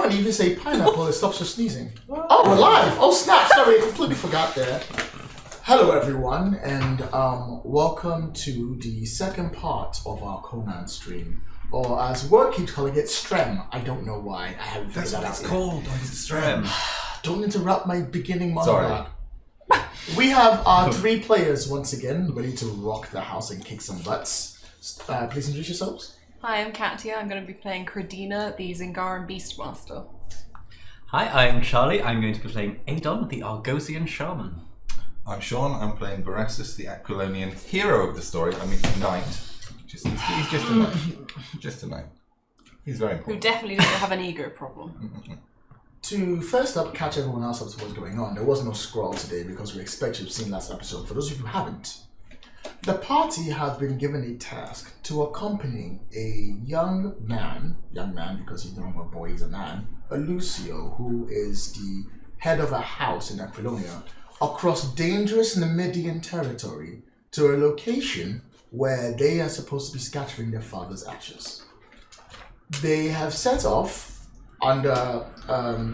Apparently, if you say pineapple, it stops you sneezing. Oh, we're live! Oh, snap! Sorry, I completely forgot there. Hello, everyone, and welcome to the second part of our Conan stream. Or as Word keeps calling it, Strem. I don't know why. I haven't figured that out That's what it's called. Strem. Don't interrupt my beginning monologue. Sorry. We have our 3 players once again, ready to rock the house and kick some butts. Please introduce yourselves. Hi, I'm Katya. I'm going to be playing Credina, the Zingaran Beastmaster. Hi, I'm Charlie. I'm going to be playing Adon, the Argosian Shaman. I'm Shaun. I'm playing Beressus, the Aquilonian hero of the story. I mean, knight. He's just a knight. Just a knight. He's very important. Who definitely doesn't have an ego problem. To first up, catch everyone else up to what's going on, there was no scroll today because we expect you've seen last episode. For those of you who haven't, the party has been given a task to accompany a young man because he's no longer a boy, he's a man, Alucio, who is the head of a house in Aquilonia, across dangerous Numidian territory to a location where they are supposed to be scattering their father's ashes. They have set off under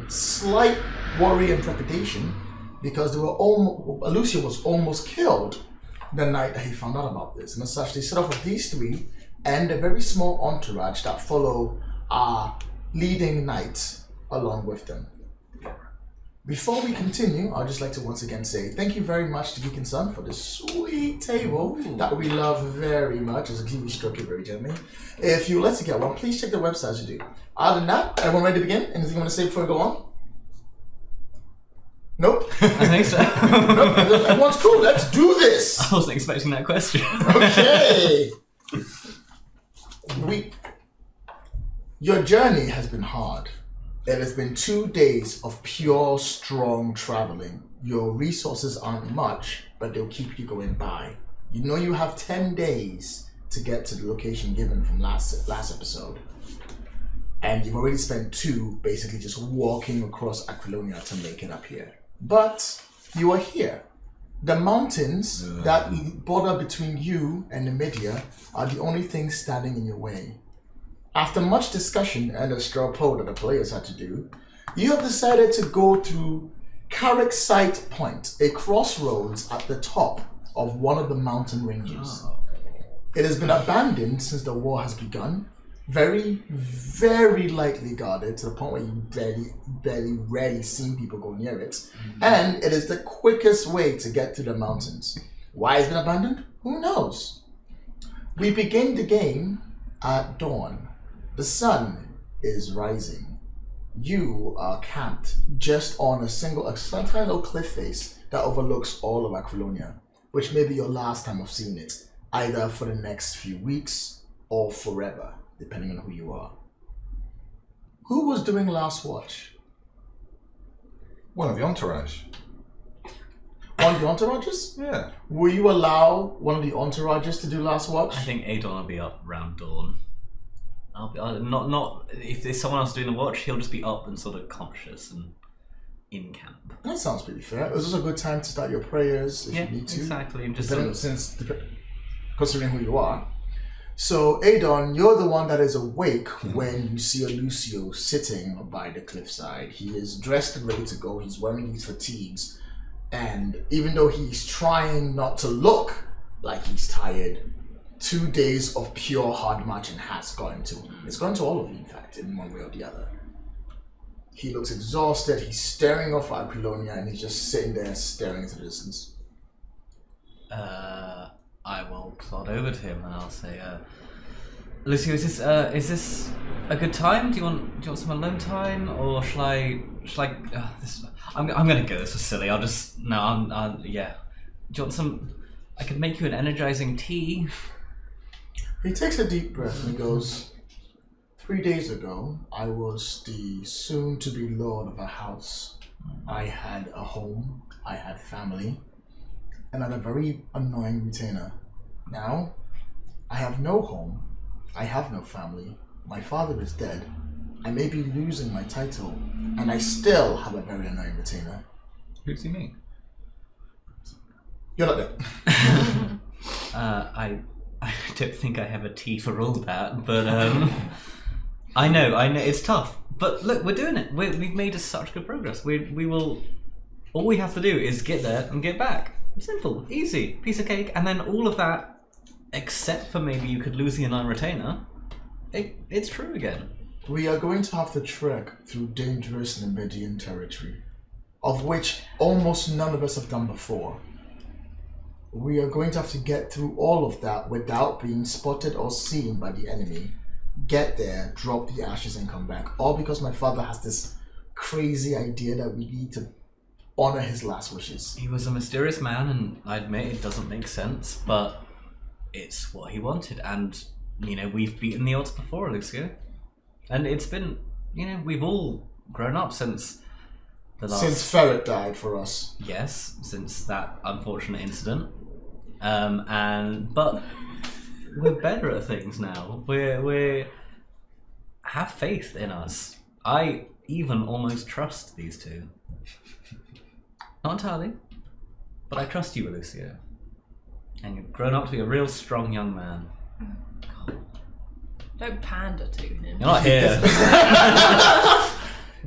slight worry and trepidation because they were Alucio was almost killed the night that he found out about this. And as such, they set off with these 3 and a very small entourage that follow our leading knights along with them. Before we continue, I'd just like to once again say thank you very much to Geek and Son for this sweet table that we love very much. As we stroke it very gently. If you would like to get one, please check the website as you do. Other than that, everyone ready to begin? Anything you want to say before we go on? Nope. I think so. Nope. Everyone's cool. Let's do this. I wasn't expecting that question. Okay. Your journey has been hard. It has been 2 days of pure, strong traveling. Your resources aren't much, but they'll keep you going by. You know you have 10 days to get to the location given from last episode. And you've already spent 2 basically just walking across Aquilonia to make it up here. But you are here. The mountains that border between you and Numidia are the only things standing in your way. After much discussion and a straw poll that the players had to do, you have decided to go to Carrickcite Point, a crossroads at the top of one of the mountain ranges. It has been abandoned since the war has begun, very, very lightly guarded to the point where you rarely see people go near it, and it is the quickest way to get to the mountains. Why it's been abandoned? Who knows? We begin the game at dawn. The sun is rising. You are camped just on a tiny little cliff face that overlooks all of Aquilonia, which may be your last time of seeing it, either for the next few weeks or forever, depending on who you are. Who was doing last watch? One of the entourage. One of the entourages? Yeah. Will you allow one of the entourages to do last watch? I think Adon will be up around dawn. Not if someone else doing the watch, he'll just be up and sort of conscious and in camp. That sounds pretty fair. Is this a good time to start your prayers if you need to? Exactly. And just considering who you are. So, Adon, you're the one that is awake when you see Alucio sitting by the cliffside. He is dressed and ready to go. He's wearing these fatigues. And even though he's trying not to look like he's tired, 2 days of pure hard marching has gotten to him. It's gotten to all of you, in fact, in one way or the other. He looks exhausted. He's staring off at Aquilonia, and he's just sitting there staring into the distance. I will plod over to him and I'll say, Lucio, is this a good time? Do you want some alone time, or shall I? I'm gonna go. This was silly. Yeah. Do you want some? I could make you an energizing tea. He takes a deep breath and he goes, 3 days ago, I was the soon-to-be lord of a house. I had a home, I had family, and I had a very annoying retainer. Now, I have no home, I have no family, my father is dead, I may be losing my title, and I still have a very annoying retainer. Who does he mean? You're not there. I don't think I have a tea for all that, but I know it's tough. But look, we're doing it. We've made such good progress. We will. All we have to do is get there and get back. Simple, easy, piece of cake, and then all of that, except for maybe you could lose the Nine Retainer. It's true again. We are going to have to trek through dangerous Nemedian territory, of which almost none of us have done before. We are going to have to get through all of that without being spotted or seen by the enemy. Get there, drop the ashes, and come back. All because my father has this crazy idea that we need to honor his last wishes. He was a mysterious man, and I admit it doesn't make sense, but it's what he wanted. And, we've beaten the odds before, Alucio. And it's been, we've all grown up since the last... Since Ferret died for us. Yes, since that unfortunate incident. But we're better at things now. We have faith in us. I even almost trust these two. Not entirely, but I trust you, Alucio. And you've grown up to be a real strong young man. Don't pander to him. You're not here.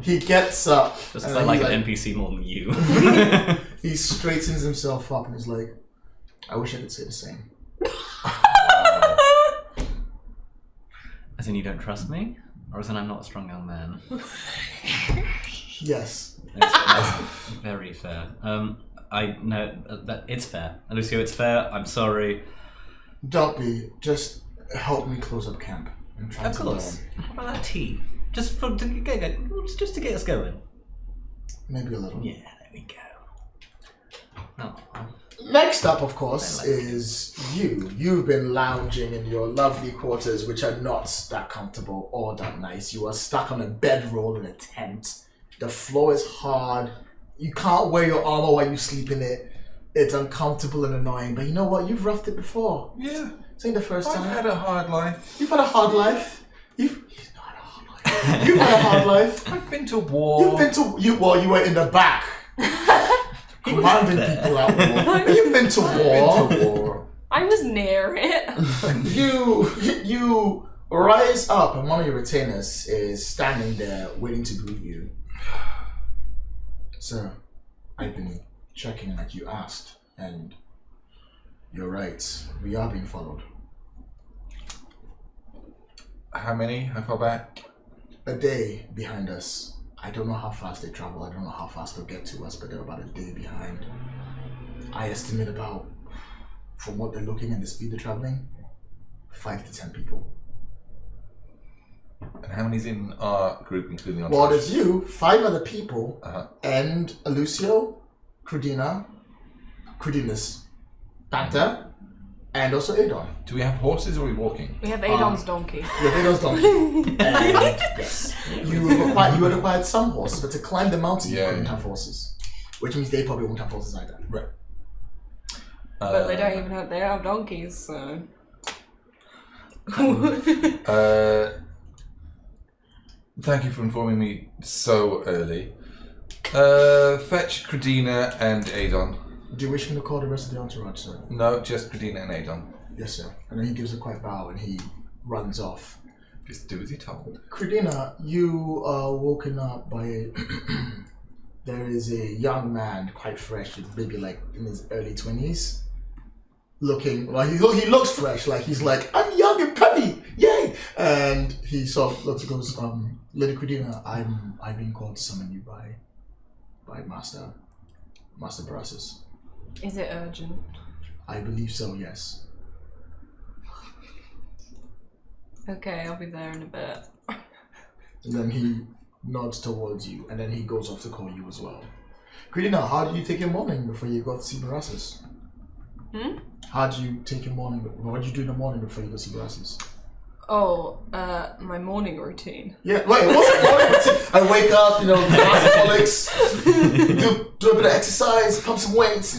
He gets up. Just because I like an NPC more than you. He straightens himself up and is like, I wish I could say the same. As in you don't trust me? Or as in I'm not a strong young man? Yes. That's very fair. I know that it's fair. Alucio, it's fair. I'm sorry. Don't be. Just help me close up camp. I'm trying Of course. How about that tea? Just to get us going. Maybe a little. Yeah, there we go. No. Next up, of course, is you. You've been lounging in your lovely quarters, which are not that comfortable or that nice. You are stuck on a bedroll in a tent. The floor is hard. You can't wear your armor while you sleep in it. It's uncomfortable and annoying. But you know what? You've roughed it before. Yeah. This ain't the first time. I've had a hard life. You've had a hard life. He's not had a hard life. You've had a hard life. I've been to war. You've been to you were in the back. Commanding people at war. You've been to war. Been to war. I was near it. You rise up and one of your retainers is standing there waiting to greet you. Sir, I've been checking like you asked, and you're right. We are being followed. How many? How far back? A day behind us. I don't know how fast they travel. I don't know how fast they'll get to us, but they're about a day behind. I estimate about, from what they're looking and the speed they're traveling, 5 to 10 people. And how many's in our group, including our Well, there's you, 5 other people, and Alucio, Credinus, Panther, and also Adon. Do we have horses or are we walking? We have Adon's donkey. Yeah, Adon's donkey. And yes, you had acquired some horses, but to climb the mountain you couldn't have horses. Which means they probably won't have horses either. Right. But they have donkeys, so... Thank you for informing me so early. Fetch Credina and Adon. Do you wish me to call the rest of the entourage, sir? No, just Credina and Adon. Yes, sir. And then he gives a quiet bow and he runs off. Just do as you're told. Credina, you are woken up by there is a young man, quite fresh, maybe like in his early 20s. Looking, well, he looks fresh, like he's like, I'm young and peppy, yay! And he sort of looks and goes, Lady Credina, I've been called to summon you by Master Barassus. Is it urgent? I believe so, yes. Okay, I'll be there in a bit. And then he nods towards you, and then he goes off to call you as well. Credina, how do you take your morning before you go to see Barassus? How do you take your morning? What do you do in the morning before you go see Barassus? Oh, my morning routine. Yeah, wait, what's the morning routine? I wake up, alcoholics, do a bit of exercise, pump some weights,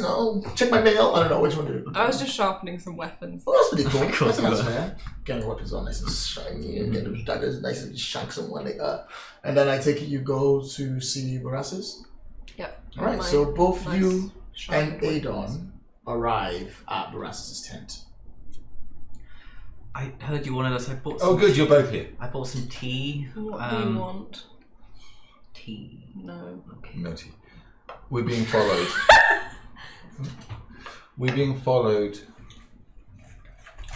check my mail. I don't know which one to do. I was just sharpening some weapons. Well, that's pretty cool. That's nice, man. Getting the weapons all nice and shiny, and getting the daggers nice and shank someone like that. And then I take it you go to see Barassus? Yep. Alright, so both nice you and sharpened weapons. Adon arrive at Barassus' tent. I heard you wanted us. I bought. Oh, good, you're both here. I bought some tea. What do you want? tea? No. Okay. No tea. We're being followed. We're being followed.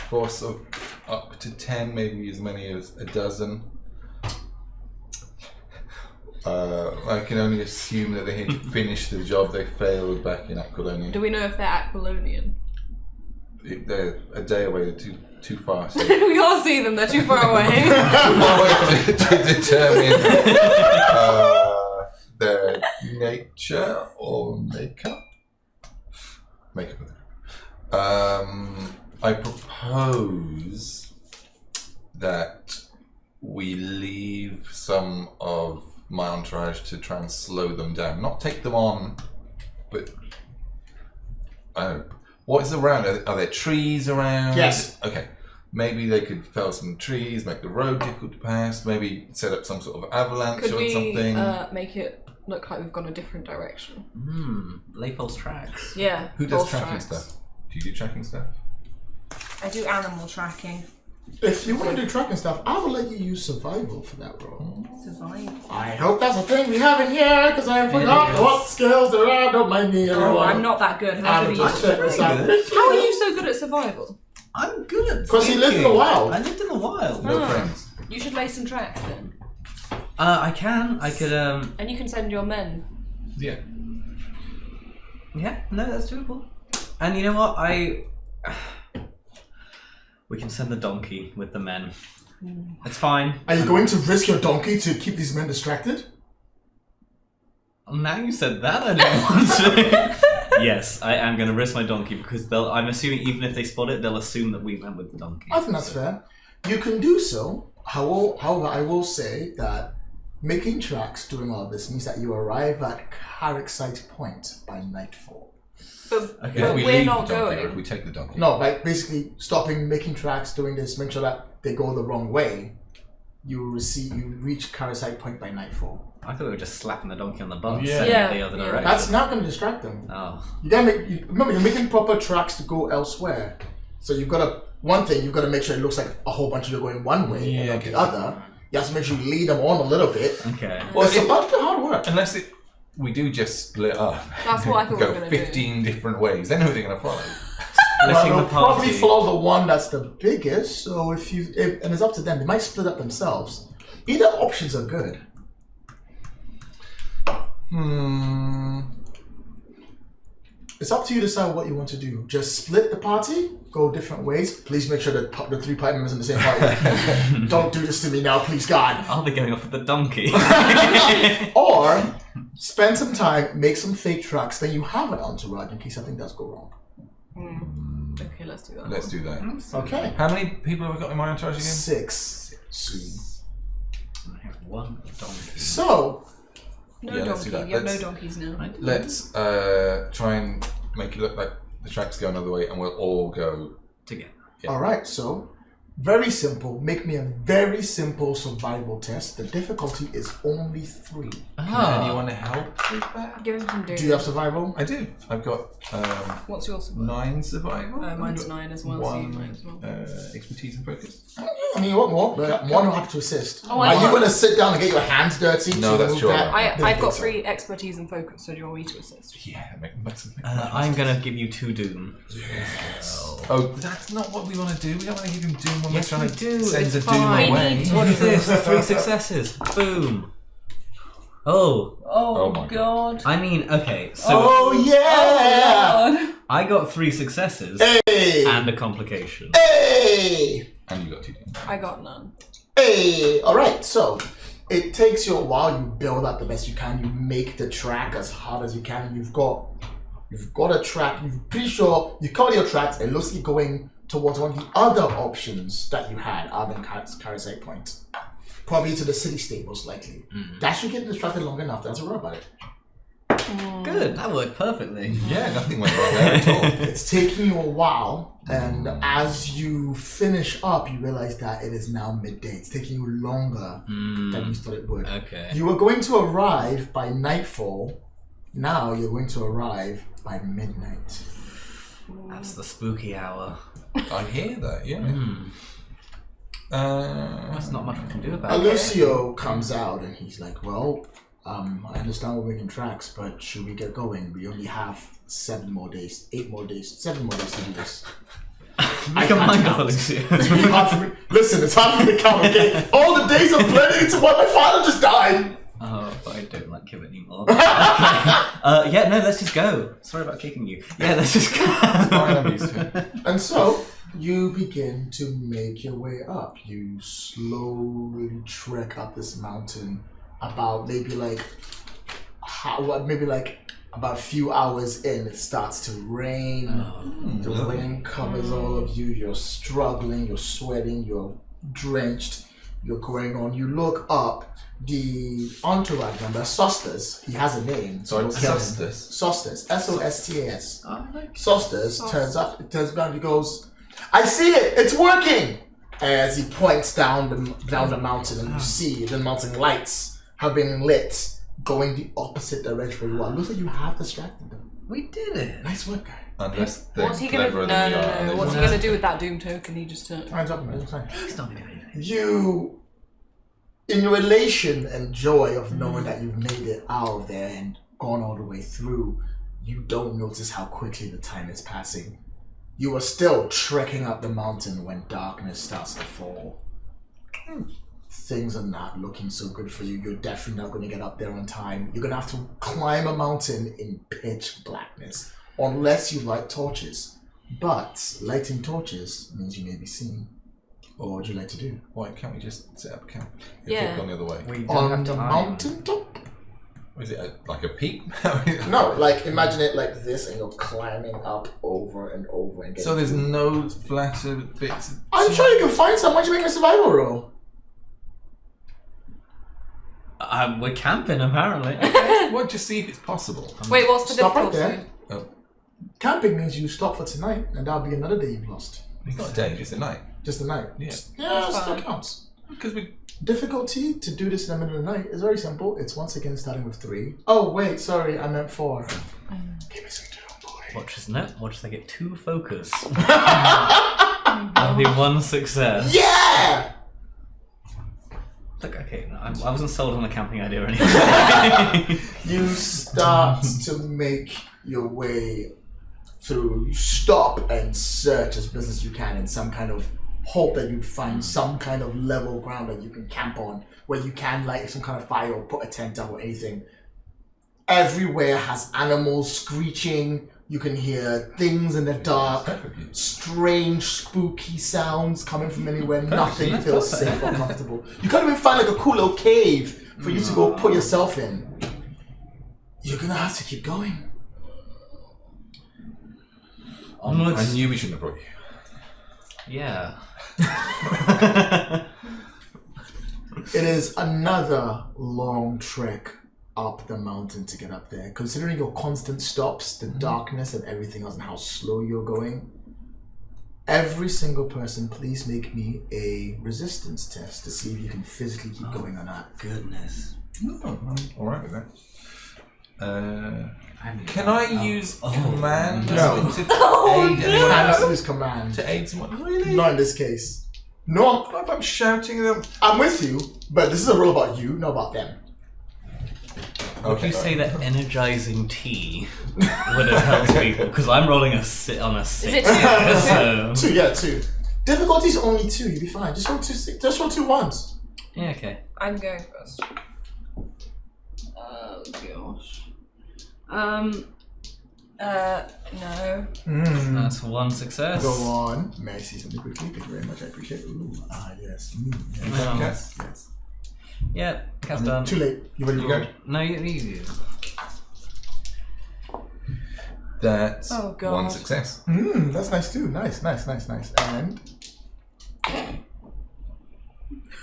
Force of up to 10, maybe as many as a dozen. I can only assume that they're here to finish the job they failed back in Aquilonian. Do we know if they're Aquilonian? They're a day away, they're too far. So We can't see them, they're too far away. to determine their nature or makeup. I propose that we leave some of my entourage to try and slow them down. Not take them on, but what is around? Are there trees around? Yes. Okay. Maybe they could fell some trees, make the road difficult to pass. Maybe set up some sort of avalanche Could or we something. make it look like we've gone a different direction? Lay false tracks. Yeah. Who does false tracking tracks. stuff? Do you do tracking stuff? I do animal tracking. If you want to do tracking stuff, I will let you use survival for that role. Survival. I hope that's a thing we have in here, because I forgot what skills there are. Don't mind me, everyone. Oh, I'm not that good. How I'm do you just checking this out. How are you so good at survival? I'm good at Because he lived in the thinking. wild. I lived in the wild. No Oh. friends. You should lay some tracks then. I can. I could. And you can send your men. Yeah. Yeah. No, that's doable. And you know what? We can send the donkey with the men. It's fine. Are you going to risk your donkey to keep these men distracted? Now you said that, I didn't want to. Yes, I am going to risk my donkey because I'm assuming even if they spot it, they'll assume that we went with the donkey. I think that's fair. You can do so. However, I will say that making tracks during all this means that you arrive at Carrickcite Point by nightfall. But, Okay. If but we we're leave not the donkey, or going. if we take the donkey. No, like basically stopping making tracks, doing this, make sure that they go the wrong way. You reach Carrickcite Point by nightfall. I thought we were just slapping the donkey on the butt, Yeah. sending Yeah. it the other Yeah. direction. That's not going to distract them. Oh. You gotta remember, you're making proper tracks to go elsewhere. So you've got to you've got to make sure it looks like a whole bunch of you are going one way and not the other. You have to make sure you lead them on a little bit. Okay. Well, it's about the hard work. Unless we do just split up. That's what I thought we Go were going to do. 15 different ways. Then who are they going to follow? Well, Splitting they'll the probably party. follow the one that's the biggest. So and it's up to them. They might split up themselves. Either options are good. It's up to you to decide what you want to do. Just split the party, go different ways. Please make sure that the 3 party members in the same party. Don't do this to me now, please God. I'll be going off with the donkey. Or spend some time, make some fake tracks, then you have an entourage in case something does go wrong. Okay, let's do that. Let's do that. Okay. How many people have we got in my entourage again? 6. Sweet. I have one donkey. So, No Yeah, let's do donkey. that. You have no Let's- donkeys now. I did. Let's try and make it look like the tracks go another way and we'll all go. Together. Yeah. alright, so very simple. Make me a very simple survival test. The difficulty is only 3. Can anyone help with that? Give him some Do you have survival? I do. I've got What's your survival? 9 survival. Mine's I've got 9 as well, so you might as well. expertise and focus. I mean, what more? One will have to assist. Oh, Are I you got- going to sit down and get your hands dirty? No, to that's move true. that? I've Didn't got think so. 3 expertise and focus, so do you want me to assist? Yeah, make some. I'm going to give you 2 doom. Oh, that's not what we want to do. We don't want to give him doom when Yes, we're trying we to do. send It's the doom fine. away. What is this? 3 successes. Boom. Oh. Oh, my God. I mean, okay, so Oh, yeah! God. I got 3 successes Hey! and a complication. Hey! And you got 2 doom. I got none. Hey! Alright, so it takes you a while. You build up the best you can. You make the track as hard as you can. You've got a track. You're pretty sure you cover your tracks. It looks like you're going towards one of the other options that you had other than Carrickcite Point. Probably to the city stables, likely. That should get distracted long enough. That's a worry about it. Good, that worked perfectly. Yeah, nothing went wrong there at all. It's taking you a while, and as you finish up, you realize that it is now midday. It's taking you longer than you thought it would. Okay. You were going to arrive by nightfall. Now you're going to arrive by midnight. That's the spooky hour. I hear that, yeah. There's not much we can do about it. Alucio comes out and he's like, well, I understand we're making tracks, but should we get going? We only have 7 more days, 8 more days, 7 more days to do this. Make a mind up, Alucio. Listen, it's hard for me to count, okay? All the days I'm planning to when my father just died! Oh, but I don't like him anymore. Okay. No, let's just go. Sorry about kicking you. Yeah, let's just go. Fine, I'm used to it. And so, you begin to make your way up. You slowly trek up this mountain about about a few hours in, it starts to rain. The rain covers all of you. You're struggling, you're sweating, you're drenched, you're going on. You look up. The entourage member, Sostas, he has a name. Sorry, Sostas? Sostas, S-O-S-T-A-S. Sostas turns around, he goes, I see it, it's working! As he points down the mountain, and you see the mountain lights have been lit, going the opposite direction where you are. Looks like you have distracted them. We did it. Nice work, guy. Unless they're What's he gonna? cleverer than we are. and No. they What's he just- gonna do with that doom token he just took? Hands up, man. It's fine. He's not doing anything. You, in your elation and joy of knowing that you've made it out of there and gone all the way through, you don't notice how quickly the time is passing. You are still trekking up the mountain when darkness starts to fall. Things are not looking so good for you. You're definitely not going to get up there on time. You're going to have to climb a mountain in pitch blackness, unless you light torches. But lighting torches means you may be seen. Or what would you like to do? Why can't we just set up a camp? If Yeah. we've gone the other way. We don't On have the time. mountain top? Is it like a peak? No, like imagine it like this, and you're climbing up over and over and getting. So there's no flatter bits. I'm sure you can find some. Why don't you make a survival roll? We're camping, apparently. Well, just see if it's possible. Wait, what's the Stop right difficulty? there. Oh, Camping means you stop for tonight, and that'll be another day you've lost. it's not a day, it's a night. Just a night. Yeah. Yeah, That's still fine. counts. Because we. Difficulty to do this in the middle of the night is very simple. It's once again starting with 3. Oh wait, sorry, I meant 4. Give me some 2, boy. Watch they get 2 focus. That'll be 1 success. Yeah! Look, okay, no, I wasn't sold on the camping idea or anything. You start to make your way through. You stop and search as best as you can in some kind of hope that you'd find some kind of level ground that you can camp on, where you can light some kind of fire or put a tent up or anything. Everywhere has animals screeching. You can hear things in the dark, strange, spooky sounds coming from anywhere. Nothing feels safe or comfortable. You can't even find like a cool little cave for you to go put yourself in. You're gonna have to keep going. Onwards. I knew we shouldn't have brought you. Yeah. It is another long trek up the mountain to get up there. Considering your constant stops, the darkness and everything else and how slow you're going, every single person, please make me a resistance test to see if you can physically keep going or not. Goodness. Oh, I'm alright with that. Can I use command No. to aid You anyone cannot else? use command. To aid someone? Really? Not in this case. No, What if I'm shouting at them? I'm with you, but this is a rule about you, not about them. Would you say that energizing tea would have helped people? Because I'm rolling a 6 on a 6. Is it 2? 2. Difficulty's only 2, you'll be fine. Just roll 2 1s. Yeah, okay. I'm going first. Oh gosh. No. That's 1 success. Go on. May I see something quickly? Thank you very much. I appreciate it. Ooh, yes. Yes. Oh. Yes. Yes. Yeah, cat's done. Too late. You ready to go? No, you. That's Oh, God. 1 success. That's nice too. Nice. And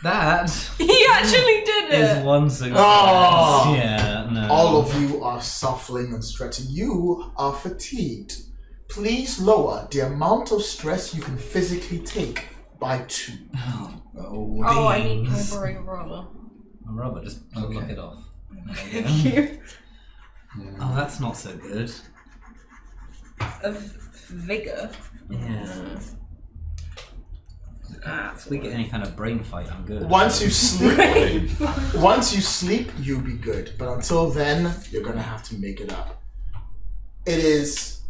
That He actually did is it! 1 success. Oh. Yeah, no. all of you are suffering and stretching. You are fatigued. Please lower the amount of stress you can physically take by 2. Oh, I need. Can I borrow your roller? Robert, just look it off. Thank you. Oh, that's not so good. Of vigor. Yeah. If we get any kind of brain fight, I'm good. Once you sleep, you'll be good. But until then, you're gonna have to make it up. It is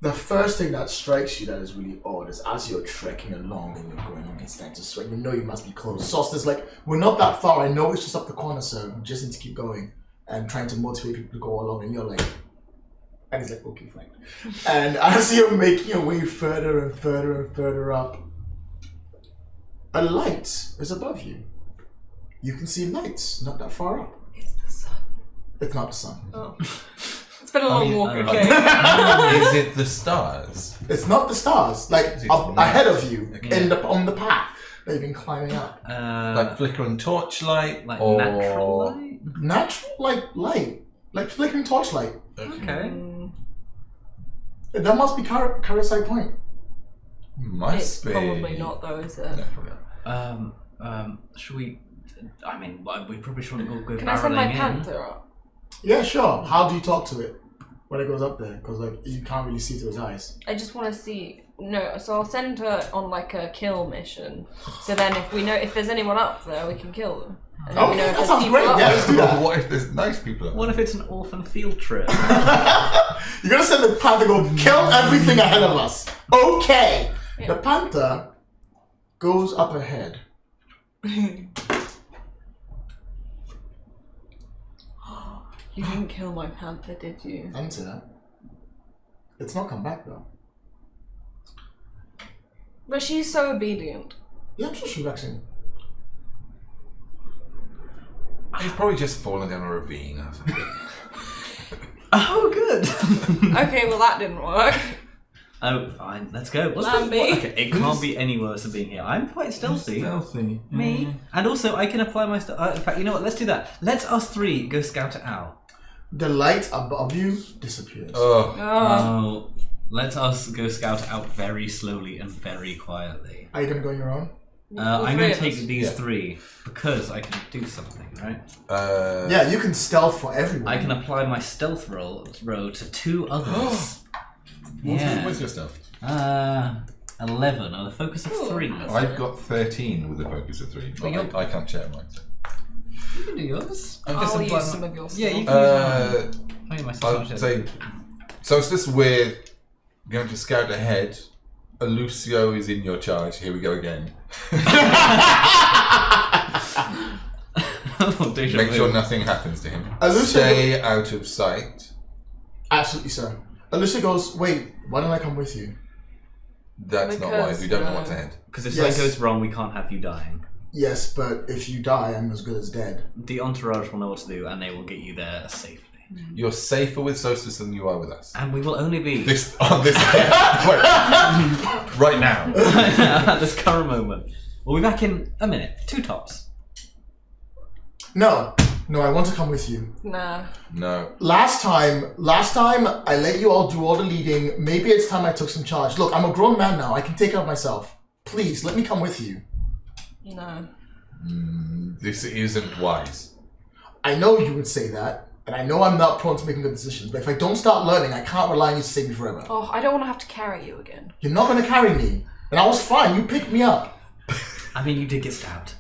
the first thing that strikes you that is really odd is as you're trekking along and you're going on and starting to sweat. You know you must be close. Sauce is like, we're not that far. I know it's just up the corner, sir. We just need to keep going and trying to motivate people to go along. And you're like, and he's like, okay, fine. And as you're making your way further and further and further up, a light is above you. You can see lights not that far up. It's the sun. It's not the sun. Oh. It's been a long walk, okay. Is it the stars? It's not the stars. Like It's ahead of you, Okay. on the path that you've been climbing up. Like flickering torchlight? like or... natural light? Natural light, like flickering torchlight. Okay. That must be Carrickcite Point. Must It's be. probably not though, is it? No, probably not. Should we? I mean, we probably shouldn't go Can I send my barreling in. panther up? Yeah, sure. How do you talk to it when it goes up there? Because like you can't really see through his eyes. I just want to see. No, so I'll send her on like a kill mission. So then, if we know if there's anyone up there, we can kill them. And then we know Okay, if that there's sounds people great. up Yeah, there. let's do that. What if there's nice people? What if it's an orphan field trip? You're gonna send the panther to go kill everything ahead of us. Okay. Yeah. The panther goes up ahead. You didn't kill my panther, did you? I didn't say that. It's not come back though. But she's so obedient. Yeah, I'm sure she's actually. He's probably just fallen down a ravine or something. Oh, good. Okay, well that didn't work. Oh, fine. Let's go. Plan B. Okay, it can't be any worse than being here. I'm quite stealthy. Stealthy. Me. And also, I can apply my stuff. In fact, you know what? Let's do that. Let's us three go scout it out. The light above you disappears. Oh. Oh, let us go scout it out very slowly and very quietly. Are you gonna go on your own? I'm going to take these Yeah. three because I can do something, right? Yeah, you can stealth for everyone. I can apply my stealth roll to two others. What's your stuff? 11 on the focus of 3. I've got 13 with a focus of 3. But you're- I can't share mine. So. You can do yours. I'll apply use some of your stuff. Yeah, you can use mine. I mean, my I'd say. So it's this we're going to scout ahead. Alucio is in your charge. Here we go again. Oh, deja Make vu. sure nothing happens to him. Alucio- Stay out of sight. Absolutely, sir. Alicia goes, wait, why don't I come with you? That's not Because, wise. We don't know what's ahead. Because if Yes. something goes wrong, we can't have you dying. Yes, but if you die, I'm as good as dead. The entourage will know what to do, and they will get you there safely. You're safer with Sosis than you are with us. And we will only be This on this wait, right now. at this current moment. We'll be back in a minute. 2 tops. No, I want to come with you. Nah. No. Last time, I let you all do all the leading. Maybe it's time I took some charge. Look, I'm a grown man now. I can take care of myself. Please, let me come with you. No. This isn't wise. I know you would say that, and I know I'm not prone to making good decisions, but if I don't start learning, I can't rely on you to save me forever. Oh, I don't want to have to carry you again. You're not going to carry me. And I was fine. You picked me up. I mean, you did get stabbed.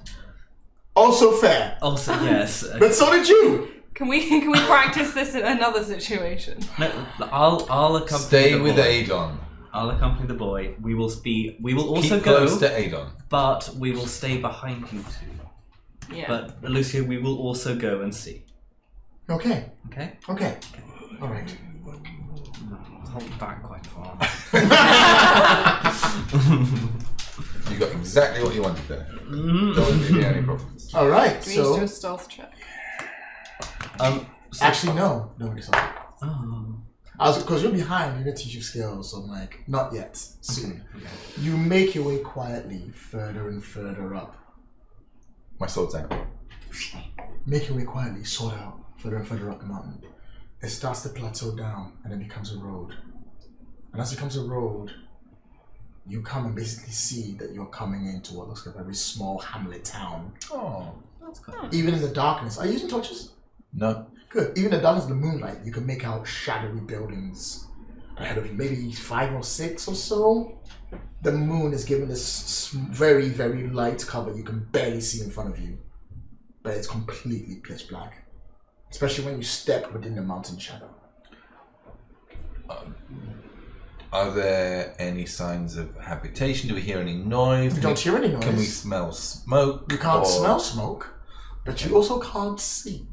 Also fair. Also, yes. But so did you. Can we practice this in another situation? No, I'll accompany Stay the with boy. Adon. I'll accompany the boy. We will also Keep go, close to Adon. but we will stay behind you two. Yeah. But Alucio, we will also go and see. Okay. Okay? Okay. All right. Hold back quite far. You got exactly what you wanted there. Don't give me any problems. All right. Do we need to do So, a stealth check? actually, no. Nobody saw it. Oh. Because you're behind, you're going to teach you skills. So I'm like, not yet. Soon. You make your way quietly further and further up. My sword's out. Make your way quietly, sword out, further and further up the mountain. It starts to plateau down and it becomes a road. And as it becomes a road, you come and basically see that you're coming into what looks like a very small hamlet town. Oh. That's good. Even in the darkness. Are you using torches? No. Good. Even in the darkness of the moonlight, you can make out shadowy buildings ahead of you, maybe 5 or 6 or so. The moon is giving this very, very light cover. You can barely see in front of you, but it's completely pitch black, especially when you step within the mountain shadow. Are there any signs of habitation? Do we hear any noise? You don't hear any noise. Can we smell smoke? You can't smell smoke, but you also can't see.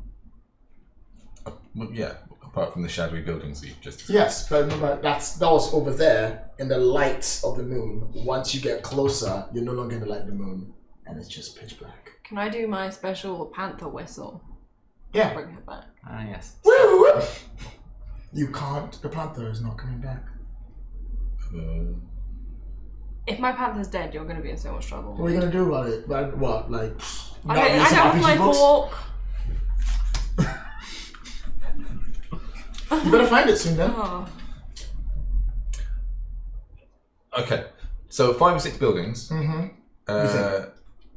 Well, yeah, apart from the shadowy buildings that you've just... Yes, but remember that was over there in the light of the moon. Once you get closer, you're no longer in the light of the moon, and it's just pitch black. Can I do my special panther whistle? Yeah. Bring her back. Ah, yes. Woo! You can't. The panther is not coming back. If my panther's dead, you're going to be in so much trouble. What are you gonna do about it? Like, what? Like, not I read don't some have RPG my books? hawk. You better find it soon then. Oh. Okay, so 5 or 6 buildings. Mm-hmm.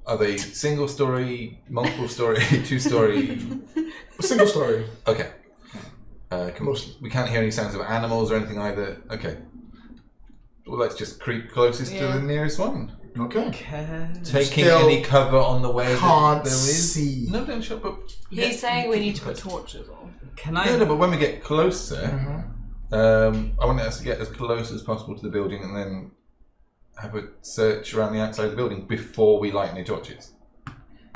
Are they single story, multiple story, 2-story? Single story. Okay. Mostly. We can't hear any sounds of animals or anything either. Okay. Well, let's just creep closest to the nearest one. Okay. Taking Still any cover on the way can't that there is. see. No, don't shut up. He's saying we need to put torches on. Can I? No, but when we get closer, Mm-hmm. I want us to get as close as possible to the building and then have a search around the outside of the building before we light any torches.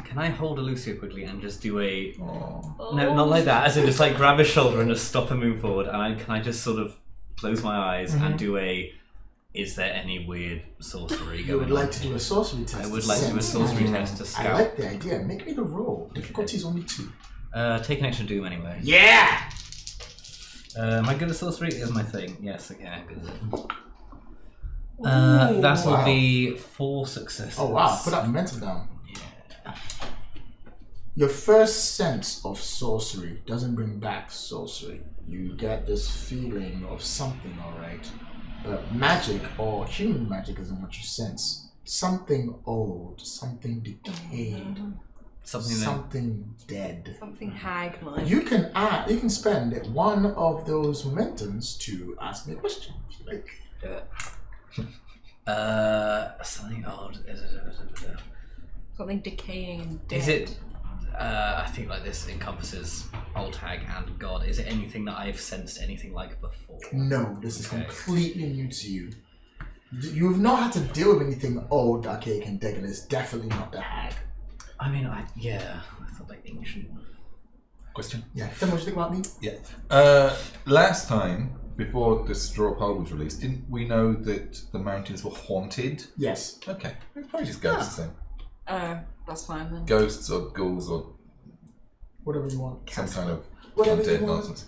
Can I hold Alucio quickly and just do a... Oh. No, not like that. As in just like grab his shoulder and just stop and move forward. And can I just sort of close my eyes and do a... Is there any weird sorcery going on? You would like to do a sorcery test. I would like to do a sorcery test to scout. I like the idea. Make me the roll. Difficulty is only 2. Take an extra doom anyway. Yeah! Am I good at sorcery? Is my thing. Yes, okay, I'm good at it. That will be 4 successes. Oh wow, put that momentum down. Yeah. Your first sense of sorcery doesn't bring back sorcery. You get this feeling of something, alright. But magic, or human magic, isn't what you sense. Something old, something decayed, something dead. Something hag-like. You can spend one of those momentums to ask me a question. Like, Do it. Something odd. Something decaying and dead. Is it? I think like this encompasses old hag and god. Is it anything that I've sensed anything like before? no, this is completely new to you. You've not had to deal with anything old, archaic, and dead, and it's definitely not the hag. I mean, I thought like ancient. Question? Yeah, tell me what you think about me. Yeah. Last time, before the straw poll was released, didn't we know that the mountains were haunted? Yes. Okay. It's probably just ghosts then. Oh, that's fine then. Ghosts or ghouls or Whatever you want. some kind of Whatever undead you want. nonsense.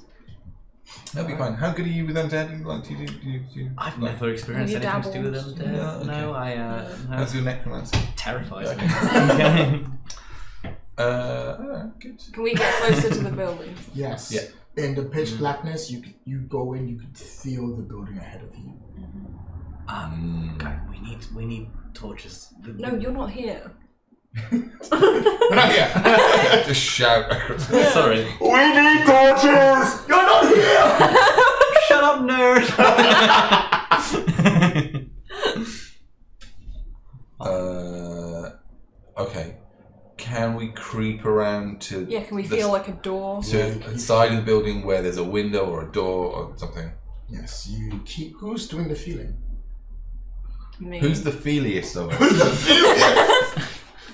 That'll be fine. How good are you with undead? Like, do you I've like, never experienced Have you anything to do with dabbled? them. No, okay. No, no. How's your necromancy? Terrifies Okay. me. Good. Can we get closer to the building? Yes. Yeah. In the pitch blackness, you go in, you can feel the building ahead of you. Okay, we need torches. No, you're not here. We're not here. Just shout across. Sorry. We need torches! You're not here! Shut up, nerd! Okay. Can we creep around to Yeah, can we feel like a door? to the side of the building where there's a window or a door or something? Yes, you keep. Who's doing the feeling? Me. Who's the feeliest of us?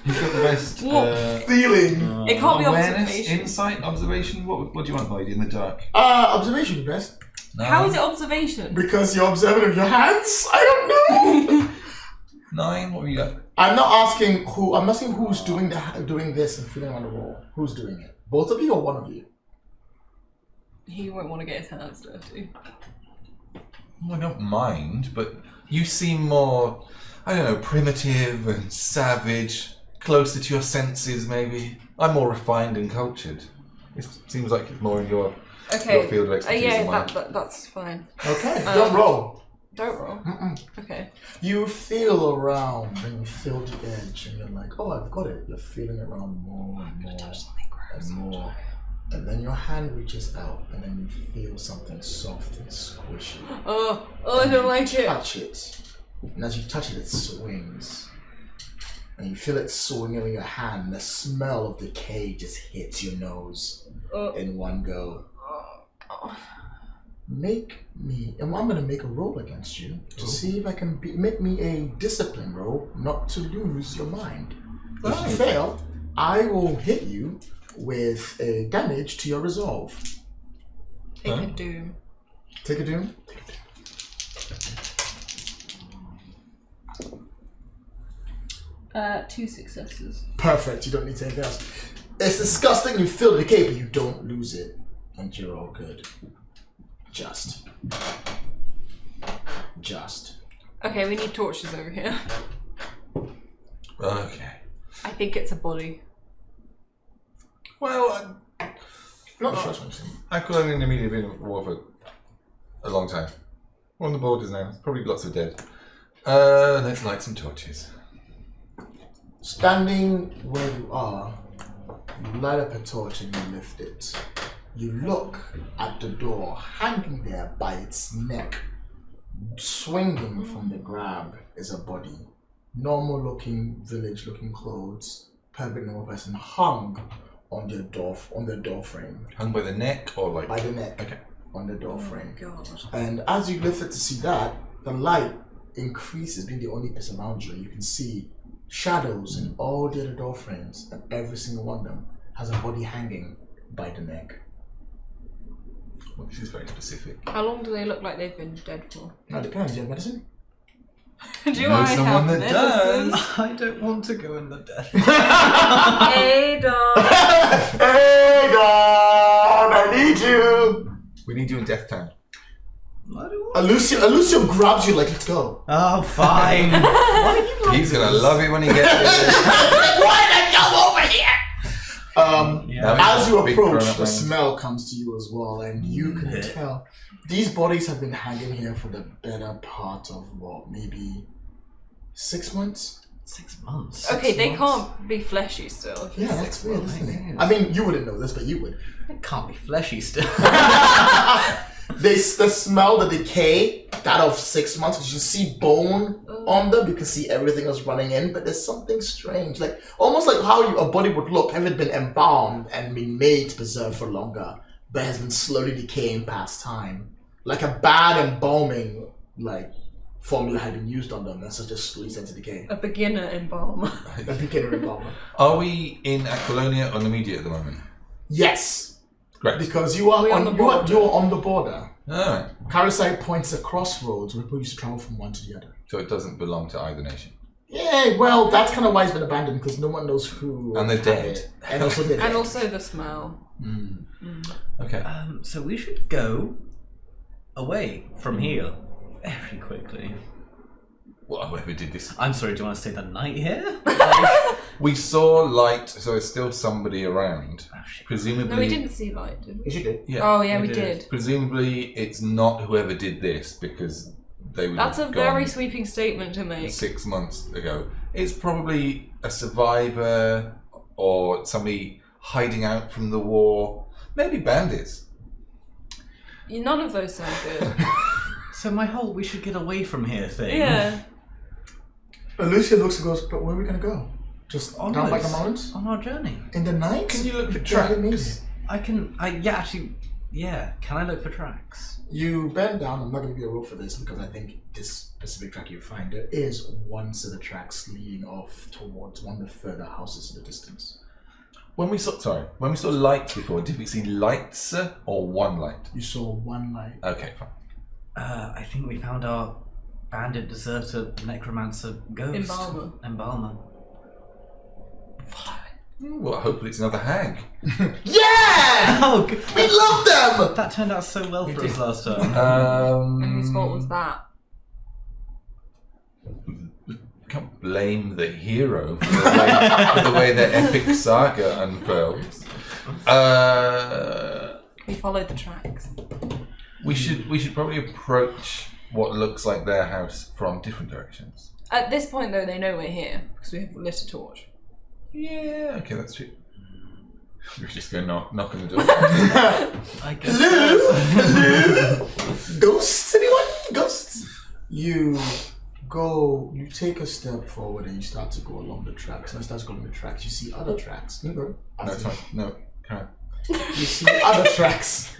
Who's got the best Feeling! It can't be awareness, observation. insight, observation? What do you want, Lloyd, in the dark? Observation best. How is it observation? Because you're observant of your hands? I don't know! 9? What have you got? I'm not asking who. I'm asking who's doing this and feeling on the wall. Who's doing it? Both of you or one of you? He won't want to get his hands dirty. Well, I don't mind, but you seem more, I don't know, primitive and savage, closer to your senses maybe. I'm more refined and cultured. It seems like it's more in your field of expertise than mine. That's fine. Okay, don't roll. Don't roll. Mm-mm. Okay. You feel around and you feel the edge and you're like, oh, I've got it. You're feeling around more and more and more. And then your hand reaches out, and then you feel something soft and squishy. Oh, I don't like it. Touch it, and as you touch it, it swings. And you feel it swinging in your hand, and the smell of decay just hits your nose in one go. Make me, and I'm going to make a roll against you to see if I can make me a discipline roll, not to lose your mind. If you fail, I will hit you with a damage to your resolve. Take a doom. Take a doom? 2 successes. Perfect, you don't need to anything else. It's disgusting, you feel the decay, but you don't lose it. And you're all good. Just. Okay, we need torches over here. Okay. I think it's a body. Well, Not the first one, see. Aquilonian and Amelia have been in war for a long time. We're on the borders now. There's probably lots of dead. Let's light some torches. Standing where you are, you light up a torch and you lift it. You look at the door, hanging there by its neck, swinging from the grab is a body. Normal looking, village looking clothes, perfect normal person, hung on the door frame. Hung by the neck or like? By the neck. Okay. On the door frame. God. And as you lift it to see that, the light increases, being the only person around you. You can see shadows in all the other door frames, and every single one of them has a body hanging by the neck. Well, this is very specific. How long do they look like they've been dead for? Now, depends. You have medicine? Do know I someone have that does. medicine? I don't want to go in the death. Hey, dog. Hey, God! I need you! We need you in Death Town. I don't want Alucio grabs you like, let's go. Oh, fine. He's gonna love it when he gets there. Why did I come over here? Yeah. As you Big approach, grown-up the man. smell comes to you as well, and you can tell these bodies have been hanging here for the better part of what, maybe 6 months? 6 months. Okay, they months. can't be fleshy still. if Yeah, it's that's 6 weird, months. isn't it? I mean, you wouldn't know this, but you would. It can't be fleshy still. They smell the decay, that of 6 months, because you see bone on them, you can see everything else running in, but there's something strange, like almost like how a body would look if it had been embalmed and been made to preserve for longer, but has been slowly decaying past time. Like a bad embalming like formula had been used on them, and so just slowly sent to decay. A beginner embalmer. A beginner embalmer. Are we in Aquilonia or Namibia at the moment? Yes, Great. because you are on the border. you're on the border. Alright. Carrickcite Point is a crossroads where people used to travel from one to the other. So it doesn't belong to either nation. Yeah, well, that's kind of why it's been abandoned, because no one knows who. And they're had dead. it. And also they're And dead. also the smell. Okay. So we should go away from here very quickly. Well, whoever did this. I'm sorry, do you want to stay the night here? We saw light, so there's still somebody around. Oh, shit. Presumably. No, we didn't see light, did we? Yes, you did. Yeah. Oh, yeah, we we did. did. Presumably, it's not whoever did this because they would That's a have very gone sweeping statement to make. 6 months ago. It's probably a survivor or somebody hiding out from the war. Maybe bandits. None of those sound good. So my whole we should get away from here thing. Yeah. Alicia looks and goes, but where are we going to go? Just down by the Onwards. mountains? On our journey. In the night? Can you look for Yeah, it means tracks? it. Can I look for tracks? You bend down. I'm not going to give you a roll for this because I think this specific track you find, there is one set of tracks leading off towards one of the further houses in the distance. When we saw lights before, did we see lights or one light? You saw one light. Okay, fine. I think we found our bandit, deserter, necromancer, ghost. Embalmer. Well, hopefully it's another hag. Yeah! Oh, good. We love them! That turned out so well for us last time. And whose fault was that? Can't blame the hero for the way their epic saga unfurls. We followed the tracks. We should probably approach what looks like their house from different directions. At this point, though, they know we're here because we have lit a torch. Yeah, okay, that's true. We're just going to knock on the door. I guess. Hello? Ghosts? Anyone? Ghosts? You take a step forward and you start to go along the tracks. And as you start going along the tracks, you see other tracks. No, it's fine. No, come on. You see other tracks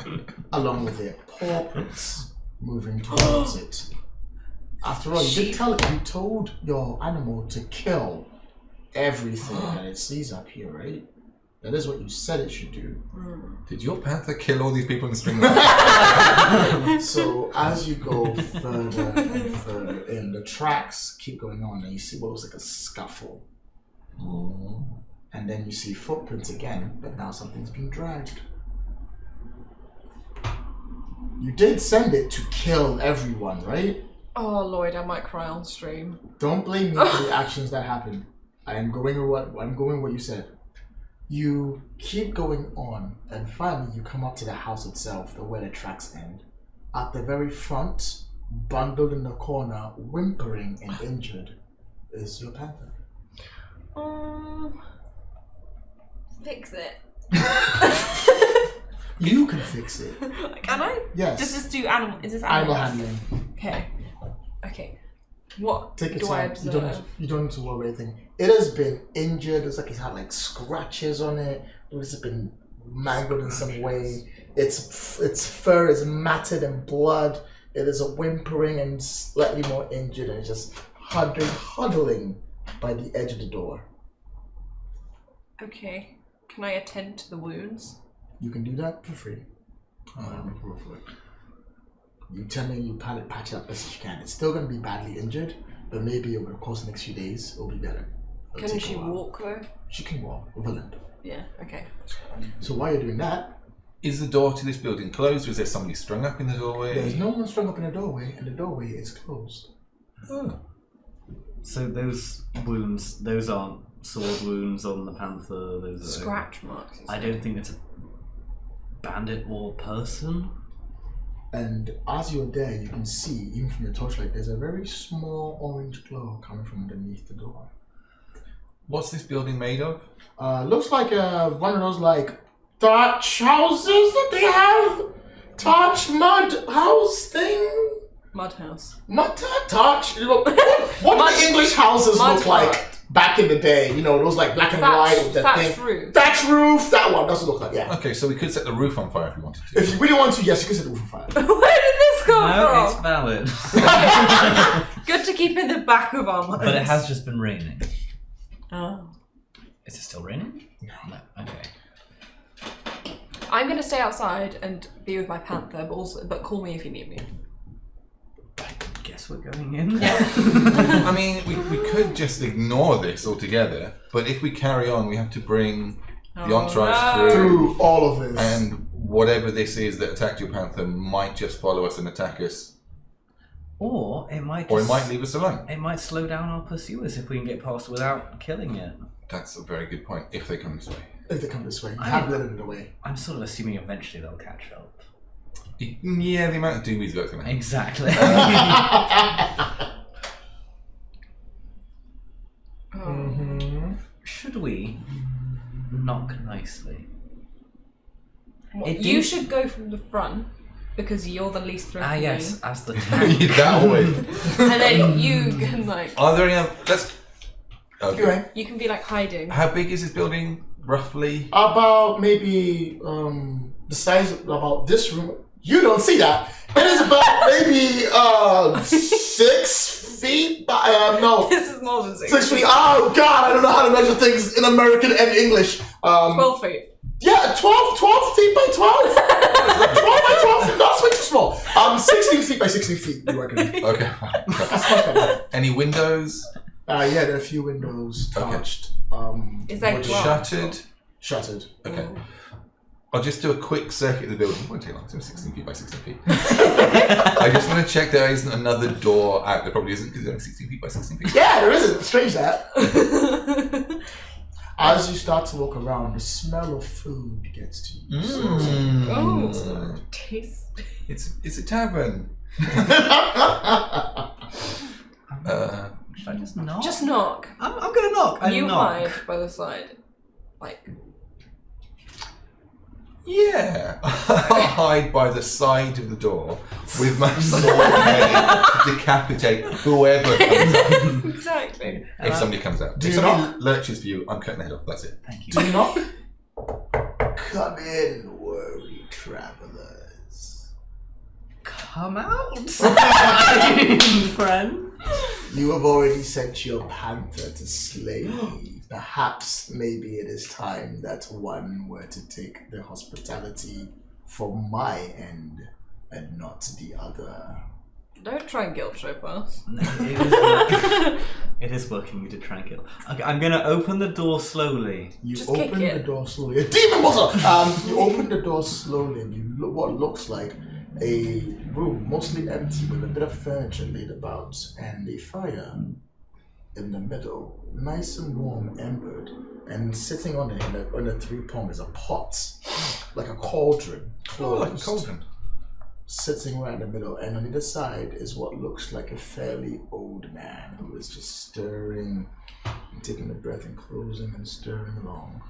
along with it. Paw prints moving towards it. After all, you told your animal to kill everything that it sees up here, right? That is what you said it should do. Did your panther kill all these people in the string? So as you go further and further in, the tracks keep going on, and you see what looks like a scuffle. And then you see footprints again, but now something's been dragged. You did send it to kill everyone, right? Oh, Lloyd, I might cry on stream. Don't blame me for the actions that happened. I'm going with what you said. You keep going on, and finally you come up to the house itself, where the tracks end. At the very front, bundled in the corner, whimpering and injured, is your panther. Fix it. You can fix it. Can I? Yes. Does this do animal? Is this Animal animal? handling. Okay. What Take your do I time. observe? You don't need to worry anything. It has been injured. It's like it's had like scratches on it. It's been mangled in some way. Its fur is matted in blood. It is a whimpering and slightly more injured, and it's just huddling by the edge of the door. Okay. Can I attend to the wounds? You can do that for free. Go for it. You tell me you patch it up as you can. It's still going to be badly injured, but maybe over the course of the next few days, it'll be better. Can she walk though? She can walk with a limp. Yeah, okay. So while you're doing that, Is the door to this building closed, or is there somebody strung up in the doorway? there's no one strung up in the doorway, and the doorway is closed. Oh. So those wounds, those aren't sword wounds on the panther. Those are Scratch marks. I don't think it's a bandit or person. And as you're there, you can see, even from the torchlight, there's a very small orange glow coming from underneath the door. What's this building made of? Looks like one of those like thatch houses that they have. Thatch mud house thing. Mud house. Thatch. What do the English houses mud look like hut. back in the day? You know, those like black and white with that Thatch thing. roof. Thatch roof. That one. That's what it looks like. Yeah. Okay, so we could set the roof on fire if we wanted to. If you really want to, yes, you can set the roof on fire. Where did this come No, it's from? valid. Good to keep in the back of our minds. But it has just been raining. Oh. Is it still raining? No. Okay. I'm gonna stay outside and be with my panther, but call me if you need me. I guess we're going in. I mean, we could just ignore this altogether, but if we carry on, we have to bring the entourage Through all of this. and whatever this is that attacked your panther might just follow us and attack us, Or it might. or it might leave us alone. It might slow down our pursuers if we can get past without killing it. That's a very good point, if they come this way. If they come this way, you I- have let it away. I'm sort of assuming eventually they'll catch up. Yeah, the amount of doomies that's going to happen. Exactly. Should we knock nicely? You should go from the front because you're the least threatening. Ah, yes, as the tank. That way. And then you can like Are there any other... Let's... Okay. Anyway, you can be like hiding. How big is this building, roughly? about maybe the size of about this room. You don't see that. It is about maybe 6 feet by no. This is more than 6 6 feet. Oh God, I don't know how to measure things in American and English. 12 feet. Yeah, 12 feet by 12. 12 by 12. That's way too small. 16 feet by 16 feet. You reckon? Okay. That's much better. Any windows? Yeah, there are a few windows Okay. touched. Is that glass? Shuttered? Shuttered. Okay. I'll just do a quick circuit of the building. It won't take long. It's only 16 feet by 16 feet. I just want to check there isn't another door out. There probably isn't because it's only 16 feet by 16 feet. Yeah, there isn't. Strange that. As you start to walk around, the smell of food gets to you. Oh, taste. It's a tavern. Should I just knock? Just knock. I'm gonna knock. I You knock. hide by the side. Like, Yeah, I'll hide by the side of the door with my sword ready to decapitate whoever comes out. Exactly. If somebody comes out. Do If you somebody lurches for you, I'm cutting the head off. That's it. Thank you. Do you not? Come in, worry travelers. Come out, friend. You have already sent your panther to slay me. Perhaps maybe it is time that one were to take the hospitality from my end and not the other. Don't try and guilt trip us. No, it is working. You did try and kill. Okay, I'm gonna open the door slowly. You Just open kick it. the door slowly. A demon monster! You open the door slowly and you look what looks like a room mostly empty with a bit of furniture laid about and a fire in the middle, nice and warm, embered, and sitting on it on a three-prong is a pot, like a cauldron, Like a closed, cauldron. sitting right in the middle, and on either side is what looks like a fairly old man who is just stirring, and taking a breath and closing and stirring along.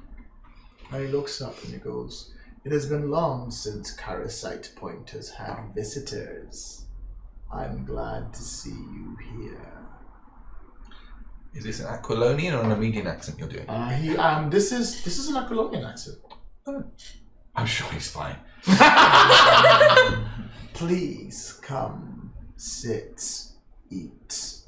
And he looks up and he goes, "It has been long since Carrickcite Point has had visitors. I'm glad to see you here." Is this an Aquilonian or an Armenian accent you're doing? This is an Aquilonian accent. I'm sure he's fine. Please come, sit, eat.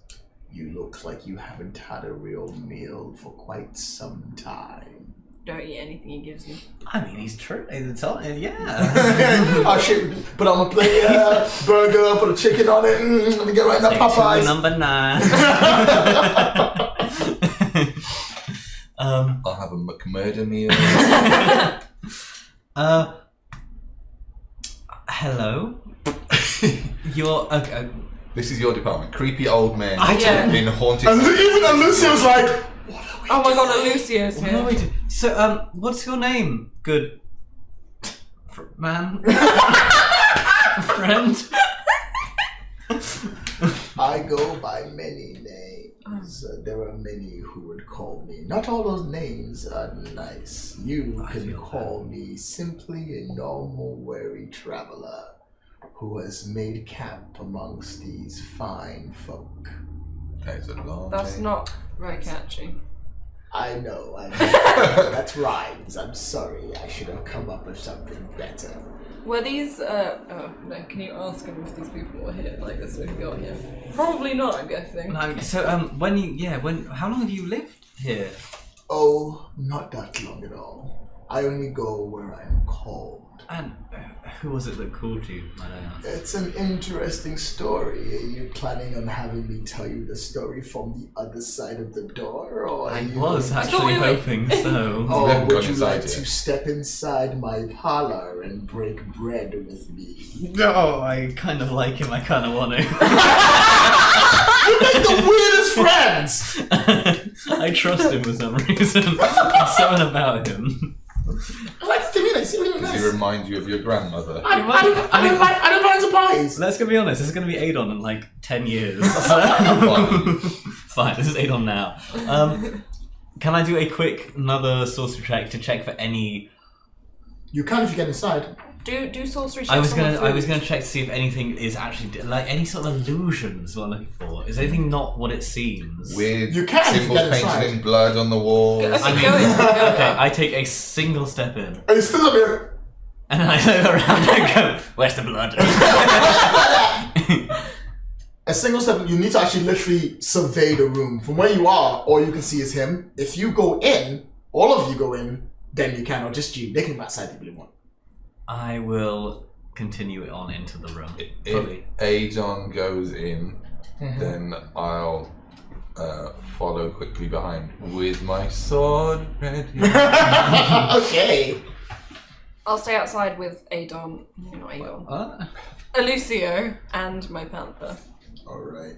You look like you haven't had a real meal for quite some time. Don't eat anything he gives you. I mean, he's true. It's all, yeah. Oh shit! Put on a plate, burger, put a chicken on it. Let me get right in that Take Popeyes. number 9. I'll have a McMurder meal. Hello. You're okay. This is your department. Creepy old men Yeah. in haunted. And even Alucio's like, Oh my god, Alucio's What are here. we doing? So, what's your name? Good man? Friend? I go by many names. There are many who would call me. Not all those names are nice. You I can feel call me simply a normal, weary traveler who has made camp amongst these fine folk. That's a long That's name. not very catchy. I know. That's rhymes. I'm sorry. I should have come up with something better. Were these, oh, no, can you ask him if these people were here, like this when he got here? Probably not, I'm guessing. No, so, how long have you lived here? Oh, not that long at all. I only go where I'm called. And who was it that called you, my lad? It's an interesting story. Are you planning on having me tell you the story from the other side of the door, or are I you was I thought actually we were- hoping so. Oh, We haven't would gone you inside like yet. to step inside my parlor and break bread with me? No, I kind of like him. I kind of want to. You make the weirdest friends. I trust him for some reason. There's something about him. I like Timmy. He's really Does he nice. remind you of your grandmother? I don't like surprise. Let's go be honest. This is going to be Adon in like 10 years. Fine. Fine. This is Adon now. Can I do another sorcery check to check for any? You can if you get inside. Do sorcery checks I was on the gonna food. check to see if anything is actually like any sort of illusions. What I'm looking for is anything not what it seems. Weird You can if you symbols get inside. painted in blood on the walls. Okay, I mean, go in, go in. okay, I take a single step in, And he's still up here. and then I look around and go, "Where's the blood?" A single step, you need to actually literally survey the room. From where you are, all you can see is him. If you go in, all of you go in, then you can, or just you. They can go outside if you really want. I will continue it on into the room. If Adon goes in, then I'll follow quickly behind with my sword ready. Okay. I'll stay outside with Adon, not Adon, What? Alucio and my panther. Alright.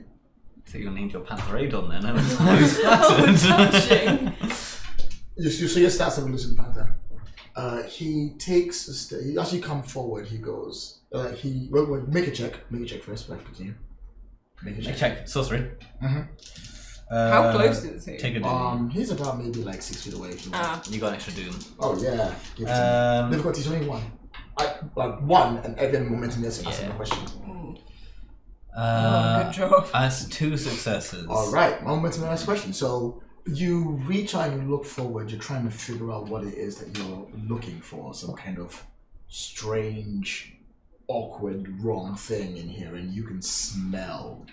So you named your panther Adon then? I was Oh, flattered. touching. You see your stats of Lucid Panther. He takes a step. As you come forward, he goes. Wait, make a check. Make a check first. But continue. Make a check. Check sorcery. How close is he? Take a doom. He's about maybe like 6 feet away. If you want. You got an extra doom. Oh yeah. Give it to me. Difficulty is only 1. Like 1, and every momentum is asking the question. Good job. That's 2 successes. All right, momentum to the next question. So you reach out and you look forward. You're trying to figure out what it is that you're looking for. Some kind of strange, awkward, wrong thing in here, and you can smell.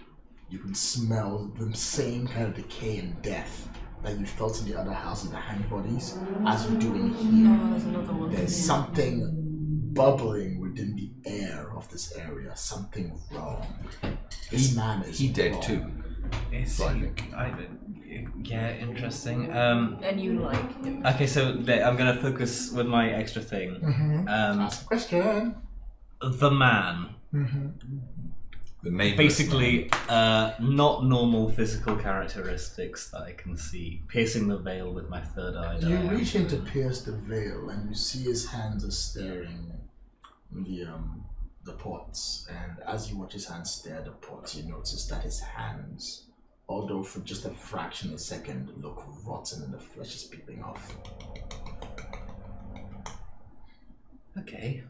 You can smell the same kind of decay and death that you felt in the other house in the hang bodies as you do in here. Oh, there's another one. There's something bubbling within the air of this area. Something wrong. This man is dead wrong. too. Is he? Yeah, interesting. And you like him. Okay, so I'm gonna focus with my extra thing. Ask a question. The man. The name. Basically, not normal physical characteristics that I can see. Piercing the veil with my third eye. You reach in to pierce the veil, and you see his hands are staring the pots. And as you watch his hands stare at the pots, you notice that his hands, although for just a fraction of a second, look rotten and the flesh is peeping off. Okay.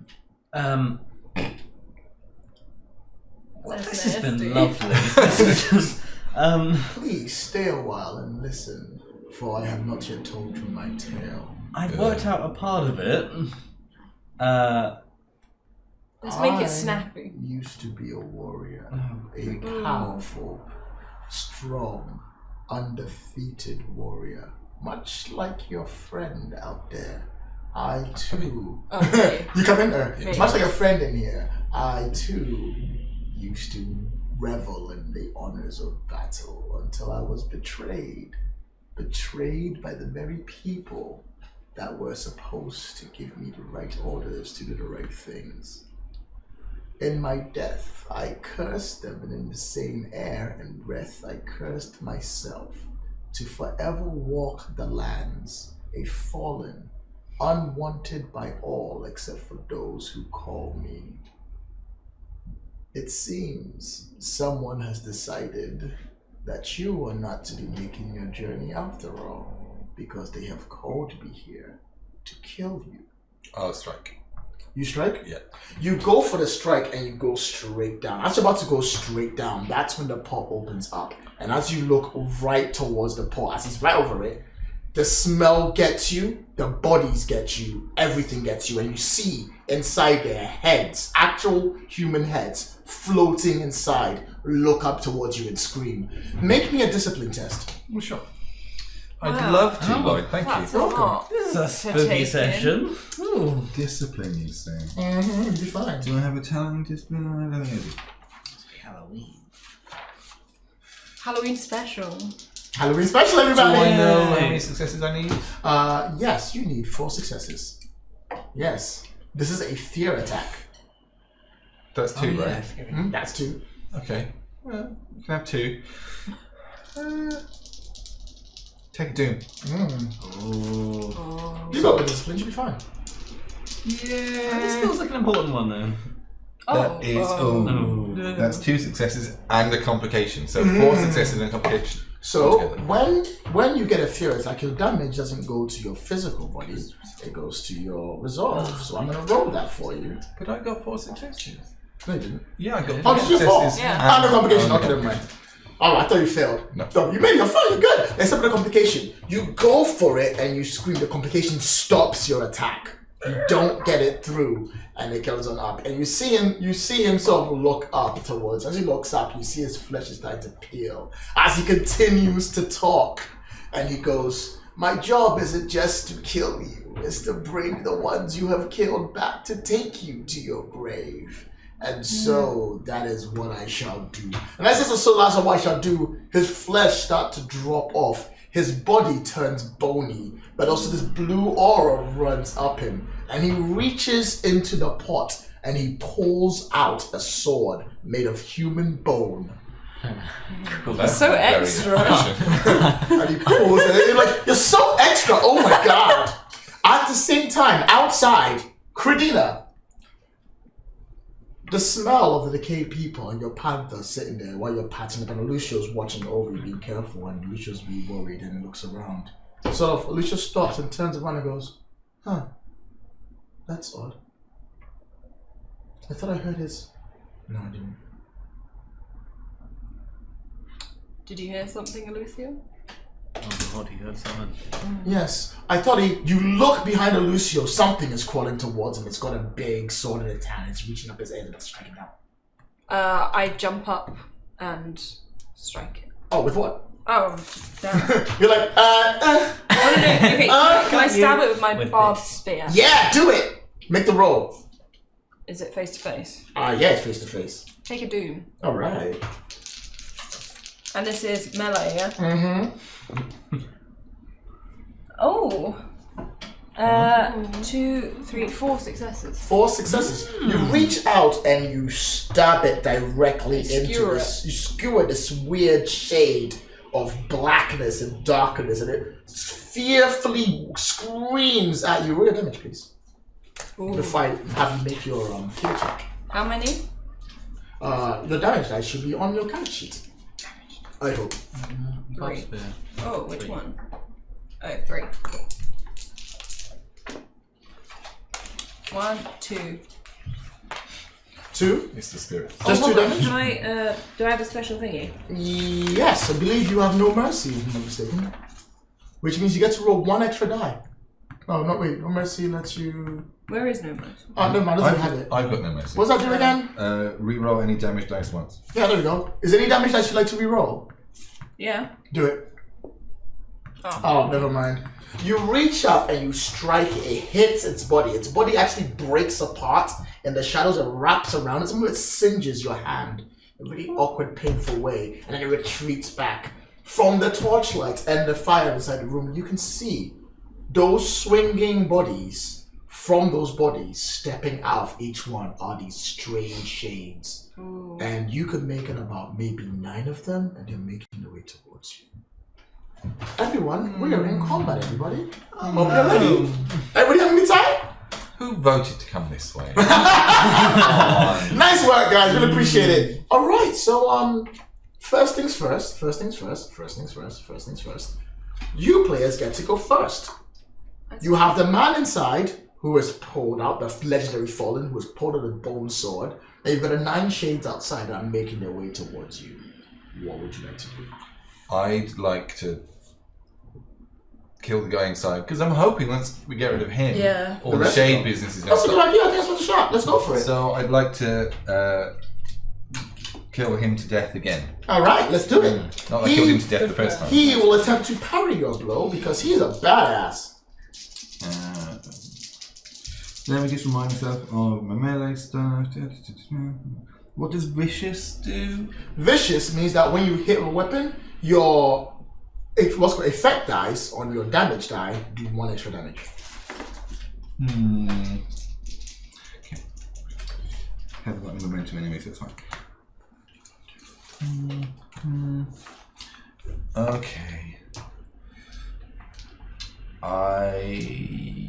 That's This has nasty. been lovely. Please stay a while and listen, for I have not yet told you my tale. I've worked out a part of it. Let's make I it snappy. used to be a warrior, a powerful, strong, undefeated warrior, much like your friend out there. I too. Okay. You come in there. Okay. Much like a friend in here. I too used to revel in the honors of battle until I was betrayed. Betrayed by the very people that were supposed to give me the right orders to do the right things. In my death, I cursed them, and in the same air and breath, I cursed myself to forever walk the lands, a fallen, unwanted by all except for those who call me. It seems someone has decided that you are not to be making your journey after all, because they have called me here to kill you. I'll strike. You strike? Yeah. You go for the strike and you go straight down. As you're about to go straight down, that's when the pot opens up. And as you look right towards the pot, as he's right over it, the smell gets you, the bodies get you, everything gets you. And you see inside their heads, actual human heads, floating inside, look up towards you and scream. Make me a discipline test. Well, sure. I'd Wow. love to, Lloyd. Thank That's you. a lot. It's a to spooky take in. session. Ooh, discipline, you say? You'll be fine. Do I have a talent discipline? I don't know. Halloween. Halloween special. Halloween special, Do everybody! I know how many successes I need? Yes, you need 4 successes. Yes. This is a fear attack. That's 2, Oh, right? yeah. That's 2. Okay. Well, you can have 2. Take a doom. Ooh. You got the discipline, you'll be fine. This feels like an important one, though. That is that's 2 successes and a complication. So 4 successes and a complication. So altogether. when you get a fear attack, your damage doesn't go to your physical body, it goes to your resolve. So I'm gonna roll that for you. But I got 4 successes. No, you didn't. Yeah, I got Oh, 4 did you fall? successes. Yeah. And the complication. and Okay, never mind. Oh, I thought you failed. No. You made it. You're good. Except for the complication. You go for it and you scream. The complication stops your attack. You don't get it through, and it goes on up. And you see him sort of look up towards. As he looks up, you see his flesh is starting to peel. As he continues to talk, and he goes, "My job isn't just to kill you. It's to bring the ones you have killed back to take you to your grave. And so that is what I shall do." And as this is so that's what I shall do, his flesh starts to drop off. His body turns bony, but also this blue aura runs up him. And he reaches into the pot and he pulls out a sword made of human bone. Cool, that's So not very extra. efficient. And he pulls it. And you're like, "You're so extra, oh my god." At the same time, outside, Credina, The smell of the decayed people and your panther sitting there while you're patting up, and Alucio's watching over you, being careful, and Alucio's being worried and looks around. So Alucio stops and turns around and goes, huh, that's odd. I thought I heard his... No, I didn't. Did you hear something, Alucio? Oh god, he heard someone. Yes, I thought you look behind Alucio, something is crawling towards him. It's got a big sword in its hand. It's reaching up his head and it's striking out. I jump up and strike it. Oh, with what? Oh, damn. You're like, Okay, can I stab it with my With barbed this. spear? yeah, do it! Make the roll. Is it face to face? Yeah, it's face to face. Take a doom. Alright. And this is melee, yeah? Mm-hmm. Oh. 2, 3, 4 successes. 4 successes. You reach out and you stab it directly into Skewer this. You skewer this weird shade of blackness and darkness, and it fearfully screams at you. Roll your damage, please. Ooh. Before I have you make your fear check. How many? Your damage dice should be on your character sheet. I hope. 3. Oh, which 3. one? Oh, 3. Cool. 1, 2. 2. It's the spirit. Just 2 damage? Can I, do I have a special thingy? Yes, I believe you have no mercy, if I'm not mistaken. Which means you get to roll 1 extra die. Oh, no, wait. No mercy lets you... Where is no mercy? Oh, no, man, doesn't have it. I've got no mercy. What's that do again? Reroll any damage dice once. Yeah, there we go. Is there any damage that you'd like to reroll? Yeah. Do it. Oh. Oh, never mind. You reach up and you strike it. It hits its body. Its body actually breaks apart in the shadows and wraps around it. It singes your hand in a really awkward, painful way. And then it retreats back. From the torchlight and the fire inside the room, you can see those swinging bodies. From those bodies, stepping out of each one are these strange shades. Ooh. And you could make it about maybe 9 of them, and they're making their way towards you. Everyone, we are in combat, everybody. Hope you're ready. Everybody having a good time? Who voted to come this way? Nice work, guys. Really appreciate it. All right, so first things first. You players get to go first. You have the man inside who has pulled out the legendary fallen, who has pulled out the bone sword, and you've got the 9 shades outside that are making their way towards you. What would you like to do? I'd like to kill the guy inside because I'm hoping once we get rid of him, Yeah. all The the rest shade of them. business is going That's to a good stop. idea. I think that's worth a shot. Let's go for it. So I'd like to kill him to death again. All right, let's do it. Not like I killed him to death the first time. He will attempt to parry your blow because he's a badass. Let me just remind myself of my melee stuff. What does vicious do? Vicious means that when you hit a weapon, what's called effect dice on your damage die do 1 extra damage. Okay. Haven't got any momentum anyway, so it's fine. Okay. I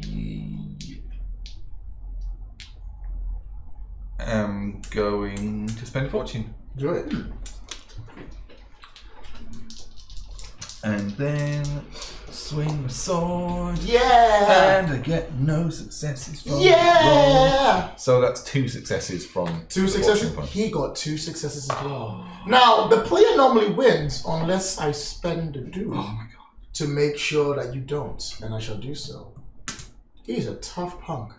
am going to spend fortune. Do it. And then swing the sword. Yeah. And I get no successes from Yeah. roll. So that's 2 successes from 2 the successes. fortune point. He got 2 successes as well. Now the player normally wins unless I spend a doom Oh my god. to make sure that you don't, and I shall do so. He's a tough punk.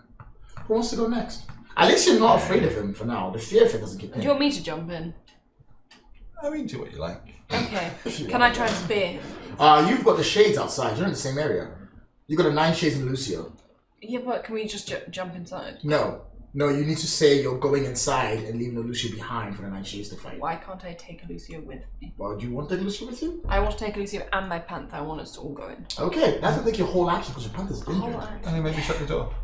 Who wants to go next? At least you're not afraid of him for now. The fear of it doesn't kick Do in. you want me to jump in? I mean, do what you like. Okay. If you Can want. I try and spear him? You've got the shades outside. You're in the same area. You got the 9 shades in Alucio. Yeah, but can we just jump inside? No, you need to say you're going inside and leaving Alucio behind for the 9 shades to fight. Why can't I take Alucio with me? Well, do you want to take Alucio with you? I want to take Alucio and my panther. I want us to all go in. Okay, that's gonna take your whole action because your panther's injured. And then maybe shut the door.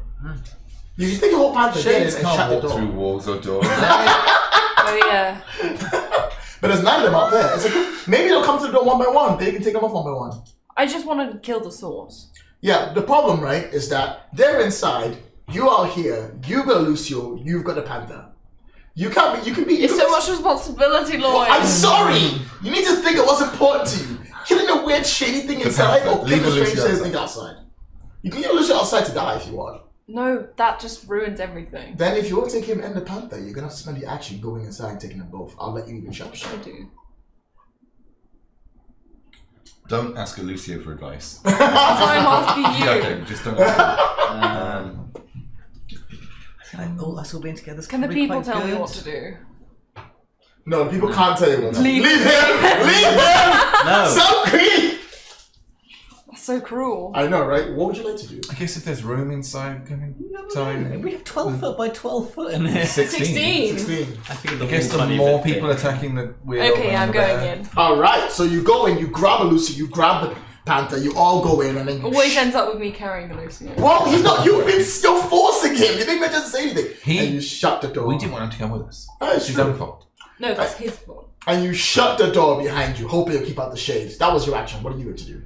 You can take your whole panther then Shades and can't shut the walk door. through walls or doors. Oh yeah. But there's 9 of them out there. Maybe they'll come to the door one by one. They can take them off one by one. I just want to kill the source. Yeah, the problem, right, is that they're inside. You are here. You got Alucio. You've got the panther. You can't be. You can be. It's so much responsibility, Lloyd. I'm sorry. You need to think of what's important to you. Killing a weird shady thing inside, or Leave killing a strange Alucio shady thing outside. You can get Alucio outside to die if you want. No, that just ruins everything. Then if you want to take him and the Panther, you're gonna have to spend the action going inside and taking them both. I'll let you even shout. I do. Don't ask Alucio for advice. That's why I'm asking you. Yeah, okay, just don't. I feel like all us all being together is Can the probably people quite tell me good. what to do? No, the people can't tell you what to do. Leave Leave him! Leave him! No. So creep! That's so cruel. I know, right? What would you like to do? I guess if there's room inside, time. We have 12 foot by 12 foot in here. 16. 16. I figured the I guess wall's the funny more a bit people big. attacking the weird. Okay, I'm going in. Alright, so you go in, you grab Alucio, you grab the Panther, you all go in, and then you Always ends up with me carrying the Lucio. Well, he's not. You're forcing him. You think that doesn't say anything. And you shut the door. We didn't want him to come with us. Oh, It's his true. own fault. No, that's his fault. And you shut the door behind you, hoping it'll keep out the shades. That was your action. What are you going to do?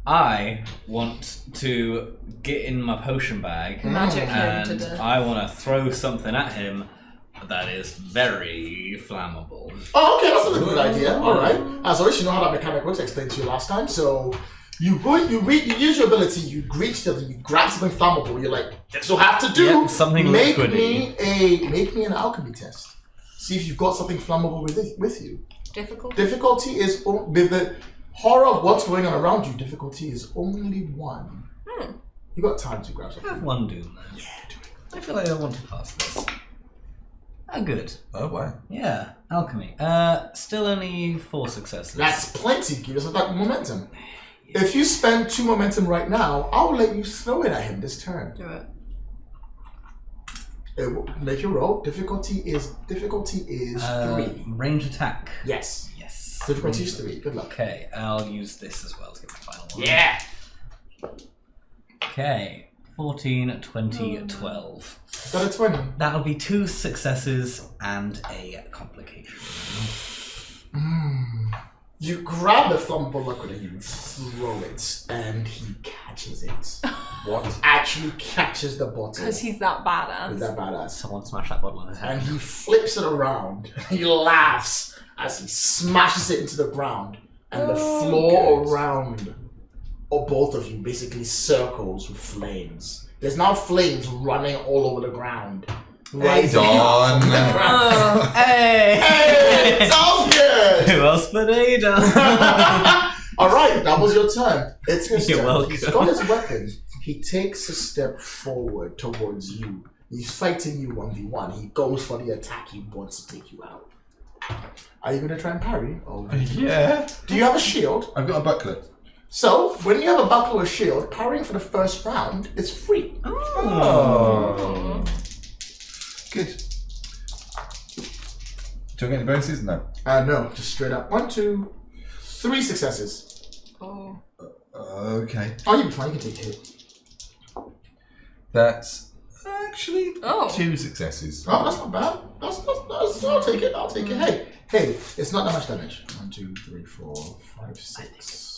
I want to get in my potion bag Magic him to and death. I want to throw something at him that is very flammable. Oh, okay, that's a good idea. All right. As always, you know how that mechanic works. I explained to you last time. So you go, you use your ability. You reach something, you grab something flammable. You're like, this will have to do. Yep, something make liquidy. make me an alchemy test. See if you've got something flammable with you. Difficult? Difficulty is with the horror of what's going on around you. Difficulty is only 1. You got time to grab I something. have one doom then. Yeah, do it. I feel like I want to pass this. Oh, good. Oh, wow. Yeah, alchemy. Still only 4 successes. That's plenty. Give us that momentum. If you spend 2 momentum right now, I'll let you throw it at him this turn. Do it. It will make your roll. Difficulty is 3. Range attack. Yes. Yes. Difficulty is 3. Good luck. Okay, I'll use this as well to get the final one. Yeah. Okay. 14, 20, 12. Got a 20. That'll be 2 successes and a complication. You grab the flammable liquid and you throw it, and he catches it. What? Actually catches the bottle. Because he's that badass. Is that badass? Someone smash that bottle on his head. And he flips it around. He laughs as he smashes it into the ground, and the floor around both of you basically circles with flames. There's now flames running all over the ground. Rising up from the Don. ground. Hey! Hey, it's all good! Who else but Ada? Alright, that was your turn. It's his You're turn. welcome. He's got his weapon. He takes a step forward towards you. He's fighting you 1v1. He goes for the attack. He wants to take you out. Are you going to try and parry? Or Yeah. do you have a shield? I've got a buckler. So, when you have a buckler or shield, parrying for the first round is free. Oh. Good. Do I get any bonuses? No. No, just straight up. 1, 2, 3 successes. Oh. Okay. Oh, you'll be fine. You can take a hit. That's actually Oh. 2 successes. Oh, that's not bad. That's I'll take it. I'll take it. Hey, it's not that much damage. 1, 2, 3, 4, 5, 6.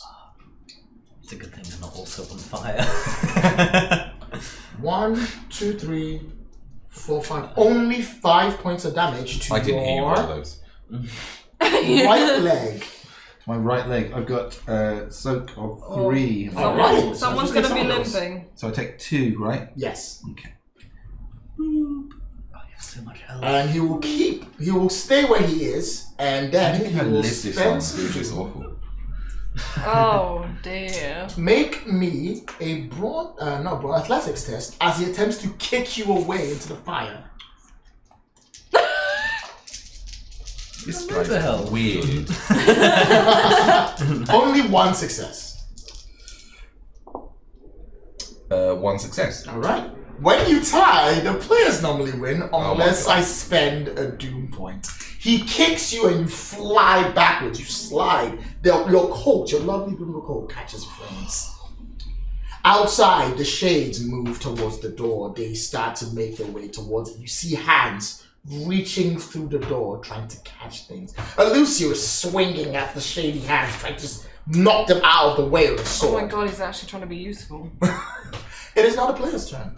It's a good thing they're not also on fire. 1, 2, 3, 4, 5. Only 5 points of damage to I didn't hear you your roll those. right leg. My right leg, I've got soak of 3. Alright. Someone's So going to be someone else. limping. So I take 2, right? Yes. Okay. Oh, you have so much health. And he will stay where he is, and I then think he I will lived this long. spend. It's just awful. Oh, dear. Make me a athletics test as he attempts to kick you away into the fire. This What guy's the hell? weird. Only 1 success. 1 success. Alright. When you tie, the players normally win unless my God. I spend a doom point. He kicks you and you fly backwards. You slide. Your coat, your lovely beautiful coat, catches flames. Outside, the shades move towards the door. They start to make their way towards it. You see hands reaching through the door, trying to catch things. Alucio is swinging at the shady hands, trying to just knock them out of the way with a Oh sword. my god, he's actually trying to be useful. It is now the player's turn.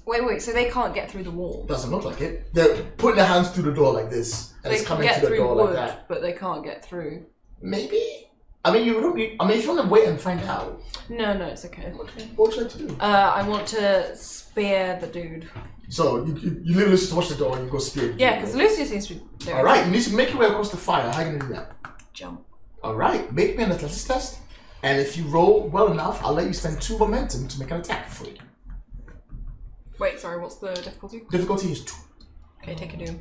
Wait, so they can't get through the wall? Doesn't look like it. They're putting their hands through the door like this, and They it's can coming get to the through door wood, like that. but they can't get through. Maybe. I mean, you don't need. I mean, if you want to wait and find out, No, it's okay. okay, what would you like to do? I want to spear the dude. So you leave Lucius to watch the door, and you go spear. the Yeah, dude. because Lucia seems to be doing All right, you need to make your way across the fire. How are you gonna do that? jump. All right, make me an athletics test, and if you roll well enough, I'll let you spend 2 momentum to make an attack for free. Wait, sorry, what's the difficulty? Difficulty is 2. Okay, take a doom.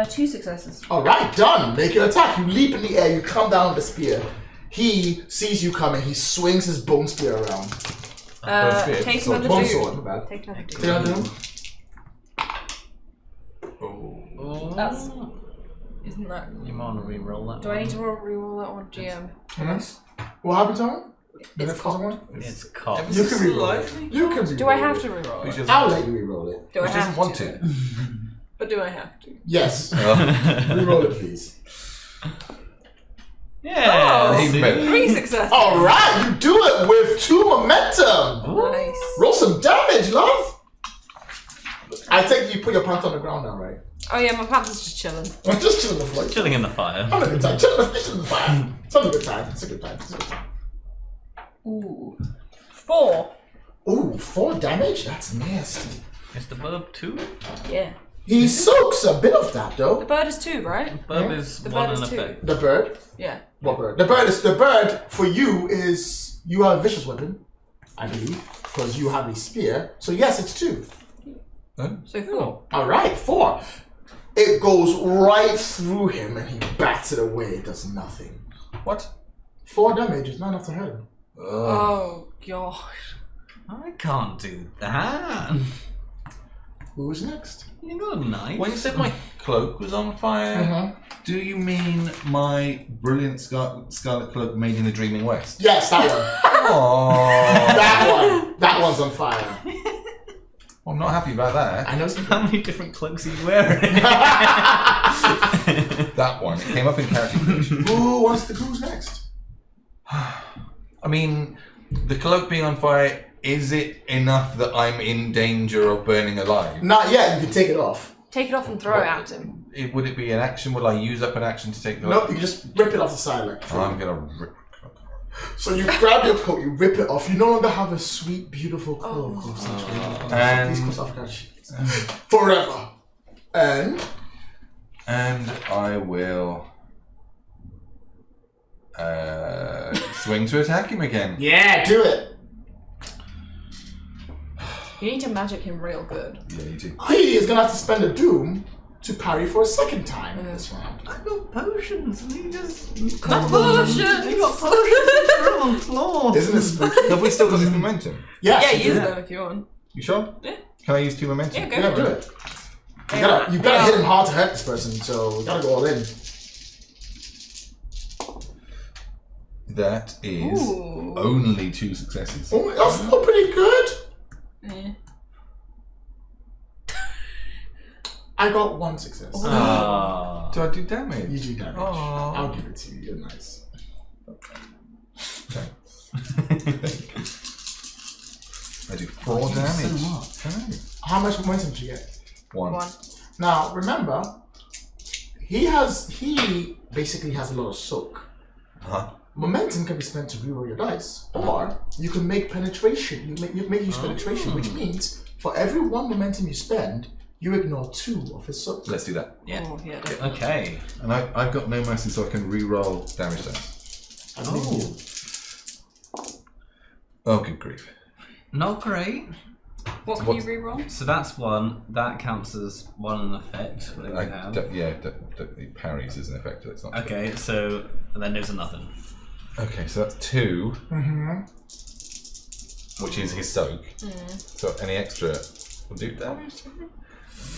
2 successes. All right, done. Make an attack. You leap in the air. You come down with the spear. He sees you coming. He swings his bone spear around. Take So another bone doom. sword. My bad. Take another doom. Take another doom. That's... Isn't that... You might want to re-roll that. Do I need to re-roll that one, GM? Nice. What happened to him? The It's next one? It's cocked. You can re-roll it. You can re-roll Do I have it. to re-roll it? I'll let you re-roll it. Do I He have doesn't want to. But do I have to? Yes. Oh. Re-roll it, please. Yeah. Oh, He see? meant- 3 successes. All right, you do it with 2 momentum. Nice. Roll some damage, love. I take it you put your pants on the ground now, right? Oh yeah, my pants just chilling. I'm just chilling the floor. Chilling in the fire. Having a good time. Chilling the fire. It's having a good time. It's a good time. It's a good time. Ooh. 4. Ooh, 4 damage? That's nasty. Is the burb 2? Yeah. He soaks a bit of that, The though. bird is 2, right? Burb Yeah. is The 1 bird in is 2. effect. The bird? Yeah. What bird? The bird for you is, you have a vicious weapon, I believe, because you have a spear. So yes, it's 2. So 4. All right, 4. It goes right through him and he bats it away. It does nothing. What? 4 damage is not enough to hurt him. Oh gosh. I can't do that. Who's next? You got a knife. When you said my cloak was on fire, do you mean my brilliant scarlet cloak made in the Dreaming West? Yes, that one. Aww. That one. That one's on fire. I'm not happy about that. I know some How many different cloaks are you wearing? That one. It came up in Carrickcite Point. Who's next? I mean, the cloak being on fire, is it enough that I'm in danger of burning alive? Not yet. You can take it off. Take it off and throw it at him. Would it be an action? Will I use up an action to take the Nope, you can just rip it off the side like. I'm gonna rip. So you grab your coat, you rip it off. You no longer have a sweet, beautiful cloak of such And- these cross off sheets. Forever. And And I will swing to attack him again. yeah, do it. You need to magic him real good. Yeah, you do. He is gonna have to spend a doom to parry for a second time in this round. I got potions and he just... Not potions! He got potions and threw them on the floor. Isn't it spooky? Have we still got this momentum? Yes, Yeah, you use do. them if you want. You sure? Yeah. Can I use 2 momentum? Yeah, go Yeah, for do it. it. You gotta hit him hard to hurt this person, so you gotta go all in. That is Ooh. only 2 successes. Oh, that's still pretty good. Yeah. I got 1 success. Ah. Do I do damage? You do damage. Aw. I'll give it to you. You're nice. I do 4 damage. Okay. How much momentum did you get? 1. 1. Now, remember, he basically has a lot of soak. Huh? Momentum can be spent to reroll your dice, or you can make penetration. You make use penetration, which means for every 1 momentum you spend, you ignore 2 of his soak. Let's do that. Yeah. Oh, yeah. Okay. And I've got no mercy, so I can re-roll damage dice. I believe you. Oh, good grief. Not great. What can What- you reroll? So that's 1. That counts as 1 in effect. Whatever we have. It parries as an effect. It's not. Okay, so and then there's a nothing. Okay, so that's 2, Mm-hmm. which is his soak. So any extra will do damage.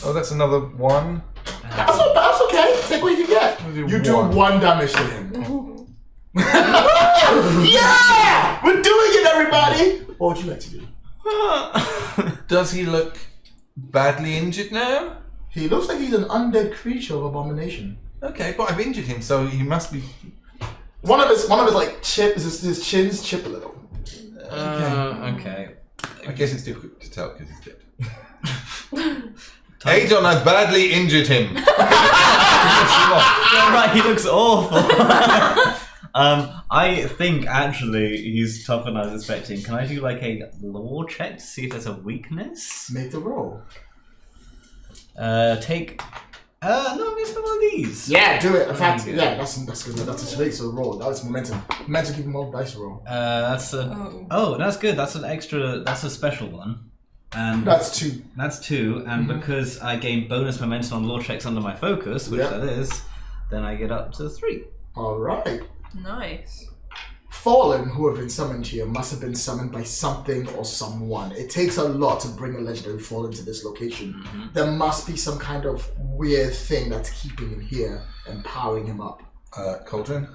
Oh, that's another 1. That's okay. Take what you can get. We'll do You do 1. 1 damage to him. Yeah! We're doing it, everybody! What would you like to do? Does he look badly injured now? He looks like he's an undead creature of abomination. Okay, but I've injured him, so he must be. One of his like chips, his chins chip a little. Okay. I guess it's difficult to tell because he's dead. Adon has badly injured him. You're right, he looks awful. I think actually he's tougher than I was expecting. Can I do like a lore check to see if there's a weakness? Make the roll. Take. No, I'm gonna spend one of these. Yeah, do it. In fact, good. yeah, that's good. That's a straight so roll. That was momentum. Momentum, keep more dice roll. That's a. Oh, that's good. That's an extra. That's a special one. And That's 2. That's 2, and because I gain bonus momentum on lore checks under my focus, which that is, then I get up to 3. All right. Nice. Fallen, who have been summoned here, must have been summoned by something or someone. It takes a lot to bring a legendary Fallen to this location. There must be some kind of weird thing that's keeping him here and powering him up. Cauldron?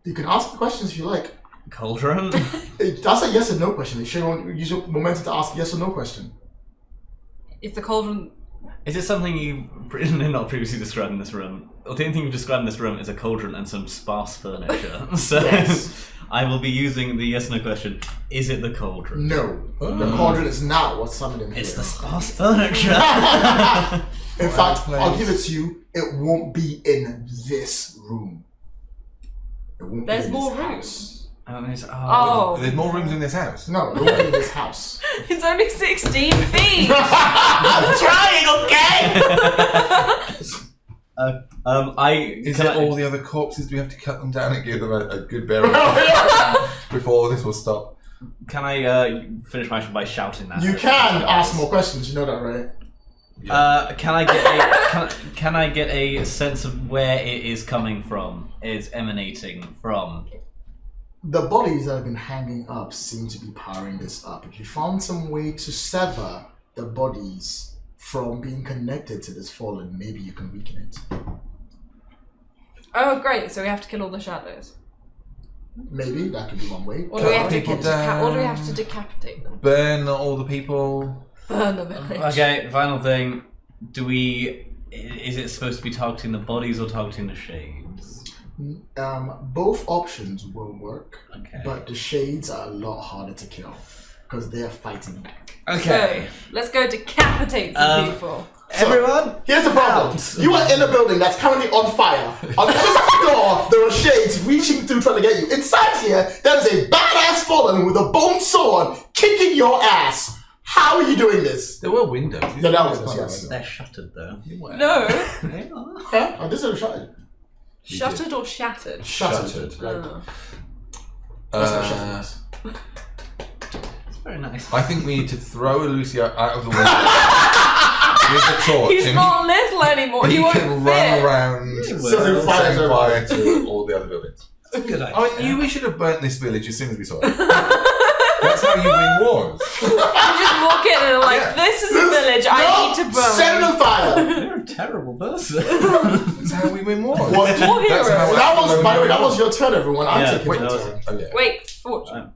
You can ask the questions if you like. Cauldron? That's a yes or no question. You should use your momentum to ask a yes or no question. Is the cauldron... Is it something you've not previously described in this room? Well, the only thing you've described in this room is a cauldron and some sparse furniture. So Yes. I will be using the yes or no question. Is it the cauldron? No. The cauldron is not what summoned him It's here. the sparse furniture. In fact, I'll give it to you. It won't be in this room. It won't There's be in more this rooms. house. Oh. There's more rooms in this house. No, it won't be in this house. It's only 16 feet! I'm trying, okay? Is that all the other corpses? Do we have to cut them down and give them a good burial before this will stop? Can I finish my action by shouting that? You can ask more questions, you know that, right? Can I get a sense of where it is coming from? Is emanating from? The bodies that have been hanging up seem to be powering this up. If you found some way to sever the bodies from being connected to this fallen, maybe you can weaken it. Oh, great. So we have to kill all the shadows. Maybe that could be one way. Or do we have to, people down. or do we have to decapitate them? Burn all the people. Burn the village. Okay, final thing. Is it supposed to be targeting the bodies or targeting the shades? Both options will work, Okay. but the shades are a lot harder to kill because they're fighting back. Okay. So, let's go decapitate some people. Everyone? Here's the problem. Out. You are in a building that's currently on fire. On this door, there are shades reaching through trying to get you. Inside here, there is a badass fallen with a bone sword kicking your ass. How are you doing this? There were windows. Yeah, that was yes. They're shuttered though. No. They are. Huh? Oh, this is shuttered. Shuttered or shattered? Shuttered. Like, Oh. that's not shuttered. It's very nice. I think we need to throw Alucio out of the window with the torch. He's and not little anymore. he He won't can fit. run around Setting fire setting fire to all the other buildings. It's a good idea. I knew we should have burnt this village as soon as we saw it. That's how you win wars. You just walk in and like, Yeah. this is a village. I need to burn. Set it on fire. You're a terrible person. That's how we win wars. What? War That's hero. how That was, by the way, that win was your turn, everyone. I'm Yeah, taking wait, my that was- turn. Oh, yeah. Wait, fortune.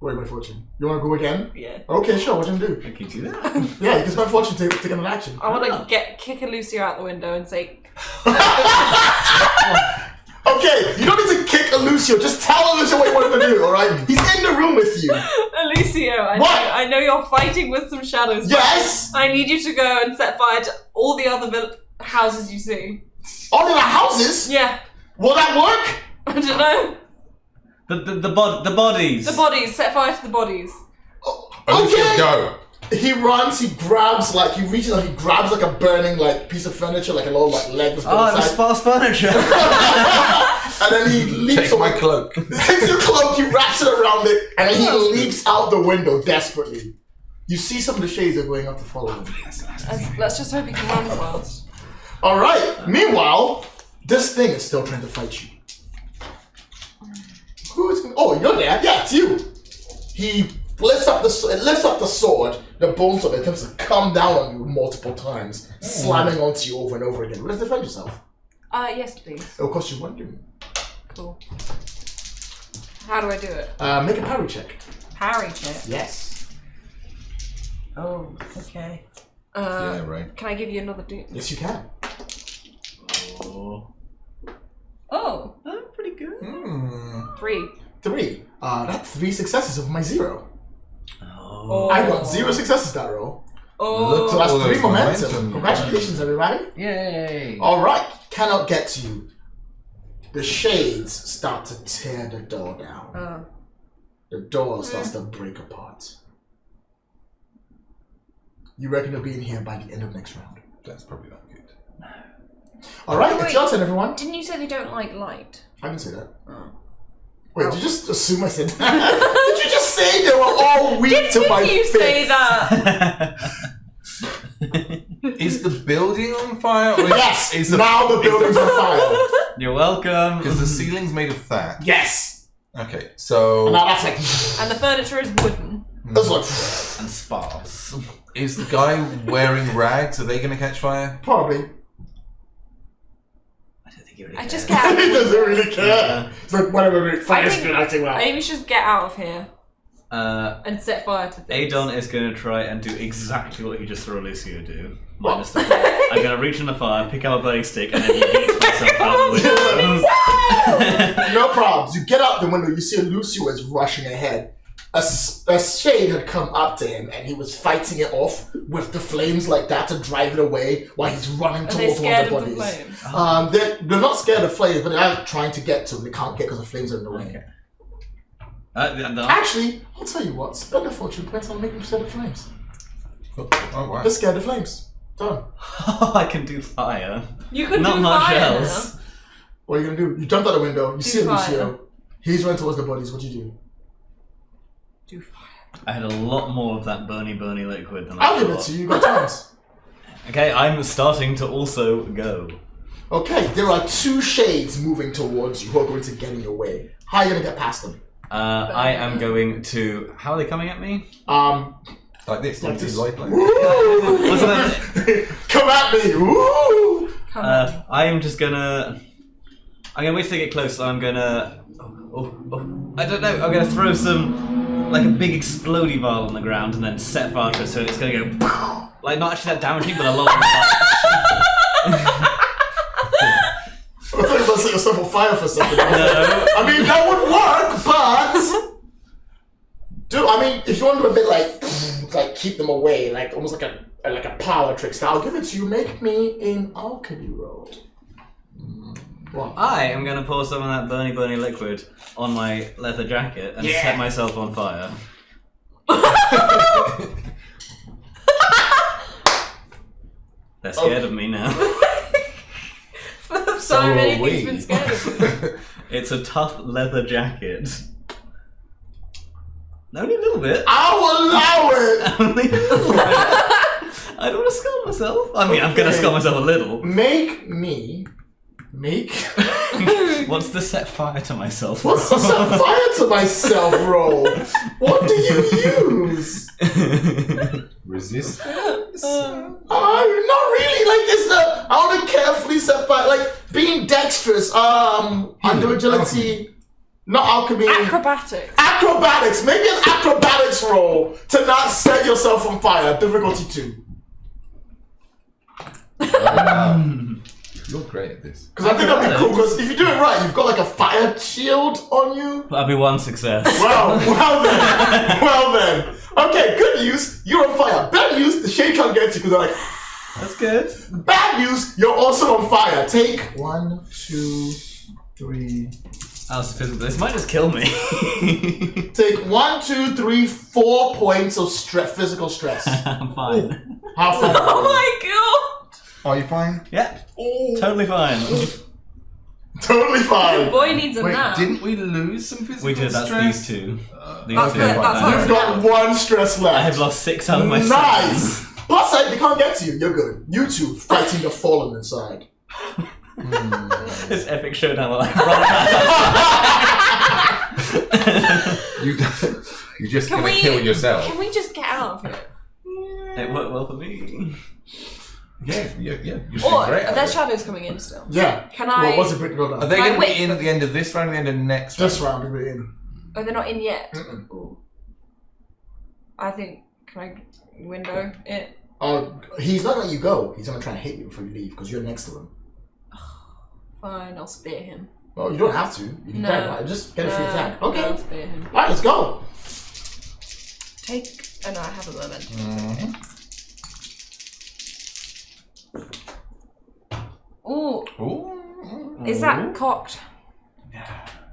Wait, my fortune. You want to go again? Yeah. Okay, sure. What you gonna do? Can you do that? Yeah, you can spend fortune taking an action. I want to kick Alucio out the window and say, Okay, you don't need to kick Alucio. Just tell Alucio what you want him to do, alright? He's in the room with you. Alucio, What? I know you're fighting with some shadows. but Yes! I need you to go and set fire to all the other houses you see. All in the houses? Yeah. Will that work? I don't know. The bodies. The bodies. Set fire to the bodies. Alucio, Okay! go. He runs, he grabs, like, he reaches out, he grabs, like, a burning, like, piece of furniture, like, a little, like, leg that's been Oh, the inside. sparse furniture. And then he leaps Take my cloak. takes your cloak, he wraps it around it, and then he leaps out the window desperately. You see some of the shades are going up to follow him. Let's just hope he can run fast. Alright, meanwhile, this thing is still trying to fight you. Who is... Oh, you're there. Yeah, it's you. He lifts up the sword, the bone sword, it attempts to come down on you multiple times, slamming onto you over and over again. Will you defend yourself? Yes, please. It will cost you 1 doom. Cool. How do I do it? Make a parry check. Parry check. Yes. Oh, okay. Yeah, right. Can I give you another doom? Yes, you can. Oh. Oh, Pretty good. 3. 3. That's 3 successes of my 0. Oh. I got 0 successes that roll. Oh. So that's all 3 those momentum. Congratulations, everybody. Yay! Alright, cannot get to you. The shades start to tear the door down. The door starts to break apart. You reckon you'll be in here by the end of next round. That's probably not good. Alright, it's your turn, everyone. Didn't you say they don't like light? I didn't say that. Oh. Wait, did you just assume I said that? Did you just say they were all weak to my Didn't you fist? say that? Is the building on fire? Or Yes! Is the, Now the building's on fire. You're welcome. Because the ceiling's made of thatch. Yes! Okay, so... And now that's like... And the furniture is wooden. That's like... And sparse. Is the guy wearing rags? Are they going to catch fire? Probably. I don't think you really I care. just get out. He doesn't really care. It's like, whatever, I fire's think- good, acting well. I think we should just get out of here and set fire to things. Adon is going to try and do exactly what he just saw Alucio do. Minus the I'm going to reach in the fire, pick up a burning stick, and then yeet myself out the window. No problems. You get out the window, you see Alucio is rushing ahead. A shade had come up to him and he was fighting it off with the flames like that to drive it away while he's running Are they towards one scared of the of the bodies. flames? They're not scared of flames, but they are trying to get to them. They can't get because the flames are in the way. Okay. Actually, I'll tell you what, spend a fortune points on making scared of flames. Oh, wow. Just scared of flames. Done. I can do fire. You could Not do much fire else. now. What are you gonna do? You jump out the window, you see fire. Alucio. He's running towards the bodies. What do you do? Do fire. I had a lot more of that burny liquid than I I'll give it thought. to you. You got chance. Okay, I'm starting to also go. Okay, there are 2 shades moving towards you who are going to get in your way. How are you gonna get past them? I am going to... How are they coming at me? Like this. Like Like this. Like What's that? Come at me! Woo! Come on. I am just gonna... I'm gonna wait till they get close. I'm gonna... I don't know. I'm gonna throw some... Like a big explodey vial on the ground and then set fire to it so it's gonna go... Like, not actually that damaging, but a lot of... I thought you were going to set yourself on fire for something. No. I mean, that would work, but... Dude, I mean, if you want to do a bit like keep them away, like almost like a power trick, I'll give it to you. Make me an alchemy roll. What? I am gonna pour some of that burny liquid on my leather jacket and Yeah. set myself on fire. They're scared of me now. So many are we. things been scared of you. It's a tough leather jacket. Only a little bit. I'll allow it! Only a little bit. I don't want to skull myself. I mean, I'm gonna skull myself a little. Make me... Make... What's the set fire to myself? What's the set fire to myself roll? What do you use? Resist. Not really. Like it's I want to carefully set fire. Like being dexterous. Under agility. Not alchemy. Acrobatics. Acrobatics. Maybe an acrobatics roll to not set yourself on fire. Difficulty 2. You're great at this. Because I think that'd be cool. Because if you do it right, you've got like a fire shield on you. That'll be one success. Well then. Well then. Okay, good news. You're on fire. Bad news. The shade can't get you because they're like. That's good. Bad news. You're also on fire. Take 1, 2, 3. This might just kill me. Take 1, 2, 3, 4 points of physical stress. I'm fine. How far? Oh my god! Are you fine? Yeah, Oh, totally fine. totally fine. Boy needs a Wait, nap. didn't we lose some physical We did, that's stress? these two. These That's two. it, that's Fine. You've got 1 stress left. I have lost 6 out of my 7. Nice. Plus, they can't get to you. You're good. You two fighting the fallen inside. This epic showdown where I run. You're just Can gonna we- kill yourself. Can we just get out of here? It worked well for me. Yeah. You're doing Or great. are there shadows coming in still? Yeah. Can I? Well, what's the brick roll Are down? they Can I going to wait be in for- at the end of this round or the end of next This round? round, we're in. Oh, they're not in yet. Mm-mm. Ooh. I think. Can I window it? He's not letting you go. He's gonna try and hit you before you leave because you're next to him. Fine, I'll spear him. Well, you don't have to. You can grab one. Just get a free attack. Okay. No, I'll spear him. Alright, let's go. Take. Oh no, I have a momentum. Mm-hmm. Ooh, Ooh. is that cocked?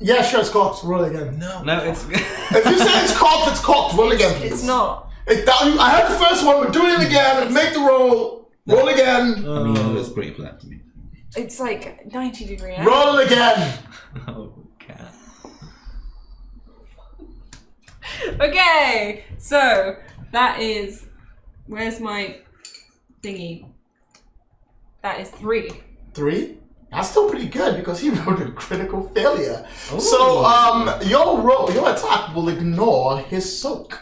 Yeah, sure, it's cocked. Roll again. No. No, it's. If you say it's cocked, it's cocked. Roll again, please. It's not. I heard the first one. We're doing it again. Make the roll. Roll again. I mean, it looks pretty flat to me. It's like 90-degree angle. Roll again. Oh, cat. Okay, so that is. Where's my thingy? That is 3. 3. That's still pretty good because he rolled a critical failure. Ooh. So your attack will ignore his soak.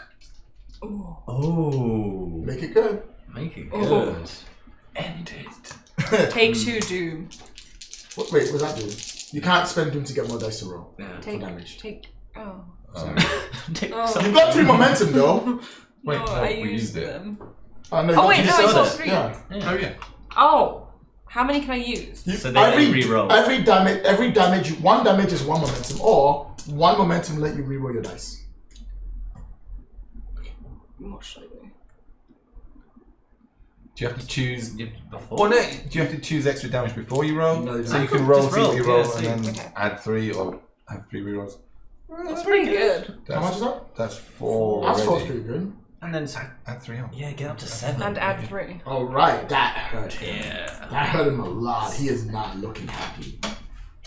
Ooh. Oh. Make it good. Make it Oh. good. End it. Take 2 doom. Wait, what's that do? You can't spend doom to get more dice to roll Yeah. Take. damage. Take. Oh. Take Oh. some. You've got 3 momentum though. Wait, no, no, I we used used it. them. No, you Oh got wait, three no, I sodas. got 3. Yeah. Oh yeah. Oh, how many can I use? So they re-roll. Every damage, 1 damage is 1 momentum, or 1 momentum let you reroll your dice. What should I do? Do you have to choose? Before? Well, no. Do you have to choose extra damage before you roll? No, you so don't. you can roll, Just see what roll, you roll, yeah, see. and then Okay. add 3 or have 3 rerolls. That's pretty good. How much is that? That's 4 That's already. pretty good. And then Add 3 on. yeah, get up to 7. And add 3. All right, that hurt him. Yeah. That hurt him a lot. He is not looking happy.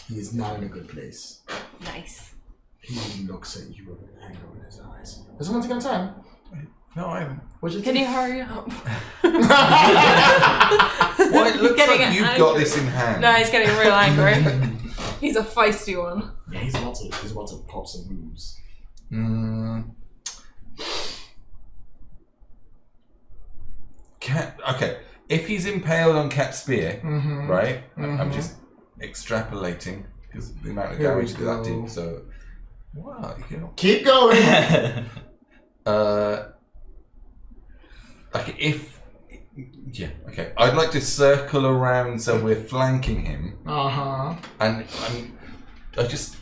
He is not in a good place. Nice. He looks at you with an anger in his eyes. Is someone taking time? No, I haven't. What'd you Can think? you hurry up? Well, it looks Getting like you've angry. got this in hand. No, he's getting real angry. He's a feisty one. Yeah, he's about to pop some moves. Cat. Okay, if he's impaled on Cat's spear, Mm-hmm. right? I'm just extrapolating because the amount of Here damage we that go. did. So, wow, you know. Keep going. Like if, yeah, okay. I'd like to circle around so we're flanking him, and I just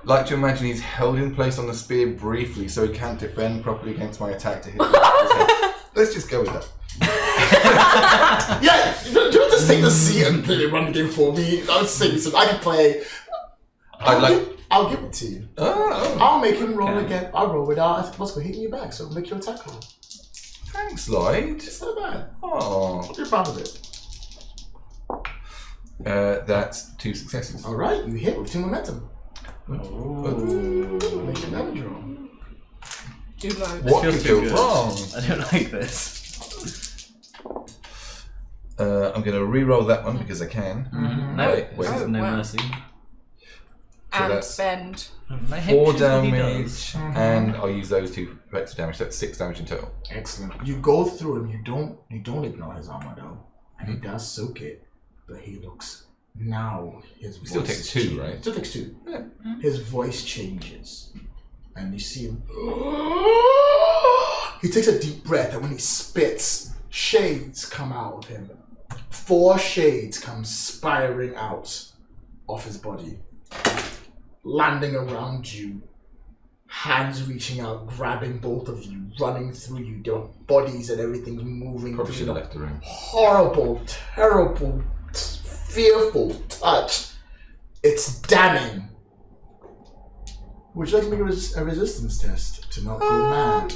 like to imagine he's held in place on the spear briefly so he can't defend properly against my attack to hit his head. Let's just go with that. Yeah, you don't just take the seat and play the run the game for me. I would say so I can play. I'll give it to you. Oh, I'll make him roll Okay. again. I'll roll without what's going to hit you back. So make your attack roll. thanks, Lloyd. It's not bad. Oh, You're proud of it. that's 2 successes. All right, you hit with 2 momentum. Ooh. Make your damage roll. Do loads. What Feels could too go good. wrong? I don't like this. I'm going to re-roll that one because I can. No, Wait, wait. this is no wow. mercy. So And that's spend. My hip 4 is what he damage, does. and I'll use those 2 for extra damage. So that's 6 damage in total. Excellent. You go through and you don't ignore his armor though, and he does soak it, but he looks now his voice Still takes 2, changes. right? Still takes 2. Yeah. His voice changes, and you see him. He takes a deep breath, and when he spits, shades come out of him. 4 shades come spiraling out of his body, landing around you. Hands reaching out, grabbing both of you, running through you. Their bodies and everything's moving. Probably through should have you. left the room. Horrible, terrible, fearful touch. It's damning. Would you like to make a resistance test to not go mad?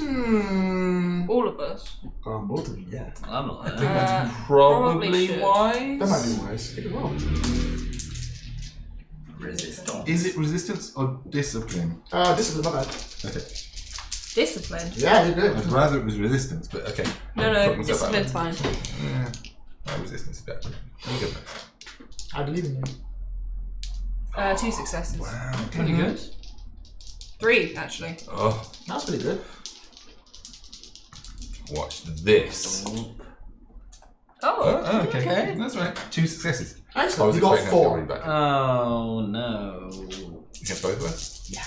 All of us. Both of you, yeah. I'm not I think there. that's probably probably should. wise. That might be wise. Take it roll. Resistance. Is it resistance or discipline? Discipline, not bad. Okay. Discipline. Yeah, you're good. I'd rather it was resistance, but okay. No, I'll no, put myself out discipline's there. fine. Yeah. My resistance is better. Let me go back. I believe in you. 2 successes. Wow. Pretty good. 3, actually. Oh, That's pretty good. watch this. Oh, Okay. That's right. 2 successes. I Excellent. was You got expecting that to 4. read back. Oh no. Against both of us? Yeah.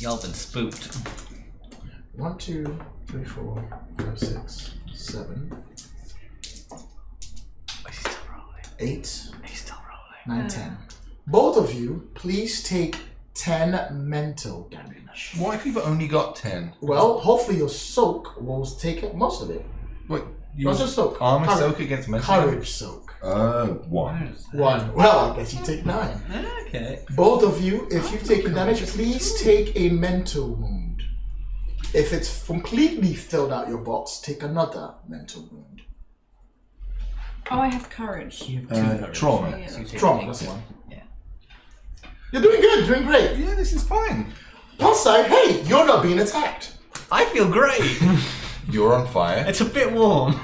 Y'all been spooked. 1, 2, 3, 4, 5, 6, 7, He's still rolling. 8, He's still rolling. 9, 10. Both of you, please take 10 mental damage. What if you've only got 10? Well, hopefully your soak will take most of it. Wait, you Not just soak. armor Courage. soak against mental damage? Courage soak. One. 1. Well, I guess you take 9. Okay. Both of you, if you've taken damage, please take a mental wound. If it's completely filled out your box, take another mental wound. Oh, I have courage. You have 2 courage. Trauma. Yeah. So you take Trauma, 8. that's one. Yeah. You're doing good, doing great. Yeah, this is fine. Plus side, hey, you're not being attacked. I feel great. You're on fire. It's a bit warm.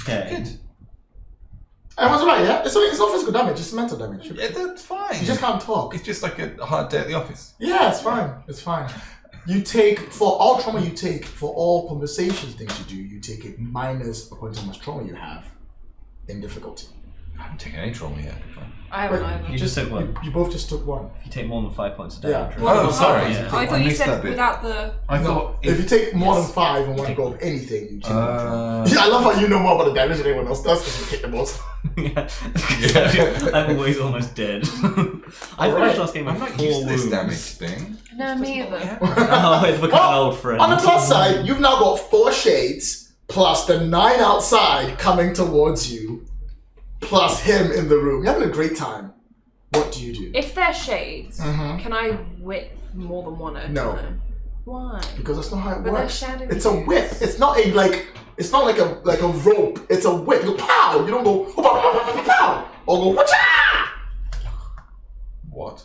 Okay. Good. Everyone's right, yeah? It's not physical damage, it's mental damage. Yeah, that's fine. You just can't talk. It's just like a hard day at the office. Yeah, it's fine. It's fine. You take, for all trauma you take, for all conversations things you do, you take it minus according to how much trauma you have in difficulty. I haven't taken any trauma yet. I haven't Wait, either. You just took 1. You both just took 1. If you take more than 5 points of Yeah. damage. Oh, sorry. Yeah. I thought you missed that said bit. without the. I No, thought if you take more yes. than 5 and want to Take go of anything, you take more trauma. Uh, I love how you know more about the damage than anyone else does because you take the most. Yeah. I'm always almost dead. I Alright. finished last game with I'm not 4 used to this wounds. damage thing. No, me either. Yeah. Oh, it's become an old friend. On the plus side, you've now got 4 shades plus the 9 outside coming towards you, plus him in the room. You're having a great time. What do you do? If they're shades, Mhm. can I whip more than one at a No. time? Why? Because that's not how it But they're works. shadowy It's a dudes. whip. It's not a it's not like a rope. It's a whip. You go pow. You don't go pow or go whatcha. What?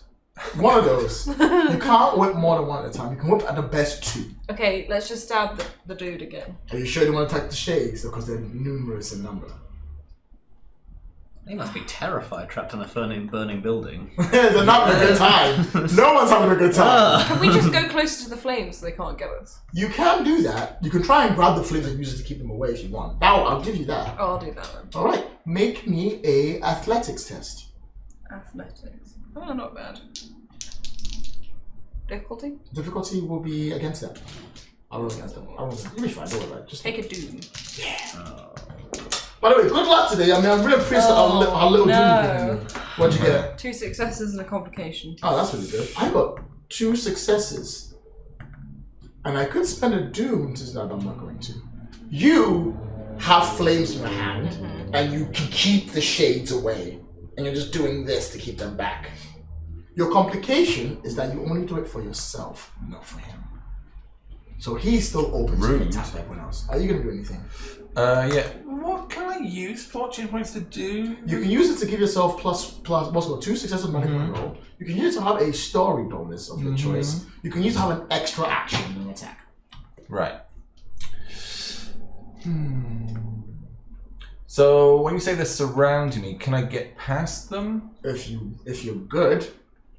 One of those. You can't whip more than one at a time. You can whip at the best 2. Okay, let's just stab the dude again. Are you sure you want to attack the shades? Because they're numerous in number. They must be terrified trapped in a burning building. They're not having a good time. No one's having a good time. Can we just go closer to the flames so they can't get us? You can do that. You can try and grab the flames and use it to keep them away if you want. Now, I'll give you that. Oh, I'll do that then. All right. Make me a athletics test. Athletics. Oh, not bad. Difficulty? Difficulty will be against them. I'll roll against them. You'll be fine. Don't worry about it. Just Take a doom. By the way, good luck today. I mean, I'm really pleased at how little no. Doom you did. What'd you get? 2 successes and a complication. Oh, that's really good. I got 2 successes. And I could spend a Doom to that, I'm not going to. You have flames in your hand, and you can keep the shades away. And you're just doing this to keep them back. Your complication is that you only do it for yourself, not for him. So he's still open to Rude. attack everyone else. Are you going to do anything? Yeah. What can I use fortune points to do? You can use it to give yourself plus what's called 2 successive medical roll. You can use it to have a story bonus of your choice. You can use it to have an extra action in an attack. Right. So when you say they're surrounding me, can I get past them? If you're good,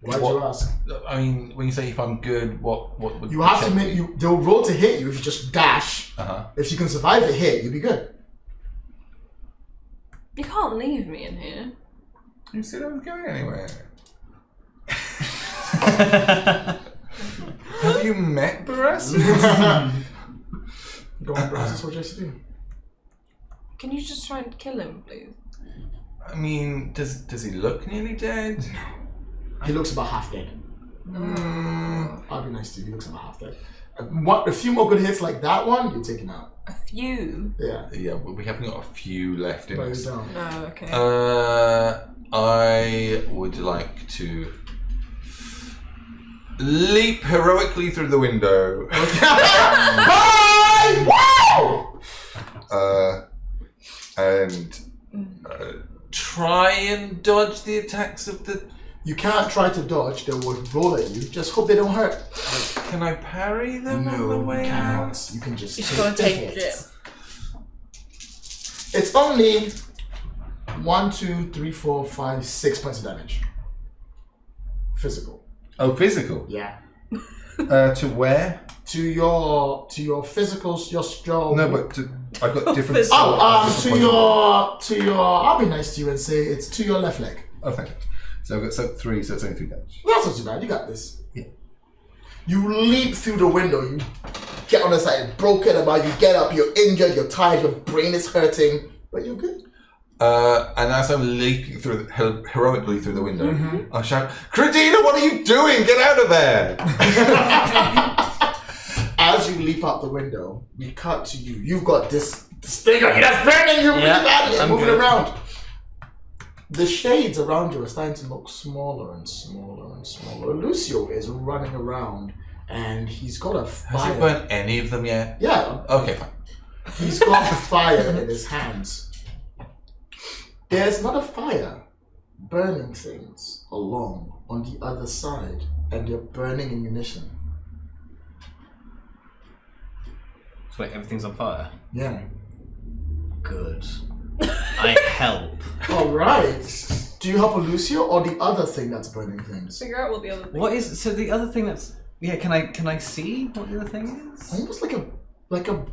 why'd you ask? I mean, when you say if I'm good, what would You have to check make be? they'll roll to hit you if you just dash. Uh-huh. If you can survive the hit, you'll be good. You can't leave me in here. You said I was going anywhere. Have you met Barassi? Go on, Brass, that's what you have to do. Can you just try and kill him, please? I mean, does he look nearly dead? He looks about half dead. I'll be nice to you, he looks about half dead. A few more good hits like that one, you're taken out. A few? Yeah. Yeah, we haven't got a few left in But us. you don't. No, okay. I would like to leap heroically through the window. Bye! Wow! And try and dodge the attacks of the... You can't try to dodge, they will roll at you. Just hope they don't hurt. Can I parry them on the No, you way out? can't. You can just You take gotta the take hit. it. It's only 1, 2, 3, 4, 5, 6 points of damage. Physical. Oh, physical? Yeah. To where? To your physicals, your No, but I've got different... to your I'll be nice to you and say it's to your left leg. Okay. So I've got 3, so it's only 3 damage. That's not too bad, you got this. Yeah. You leap through the window, you get on the side, broken about, you get up, you're injured, you're tired, your brain is hurting, but you're good. And as I'm leaping through heroically through the window, I shout, "Credina, what are you doing? Get out of there!" As you leap out the window, we cut to you. You've got this stinger that's burning you really badly and moving around. The shades around you are starting to look smaller and smaller and smaller. Alucio is running around and he's got a fire. Has he burnt any of them yet? Yeah. Okay, fine. He's got a fire in his hands. There's not a fire burning things along on the other side, and they're burning ammunition. So wait, everything's on fire? Yeah. Good. I help. Alright. Do you help Alucio or the other thing that's burning things? Figure out what the other thing What is so the other thing that's can I see what the other thing is? Almost like a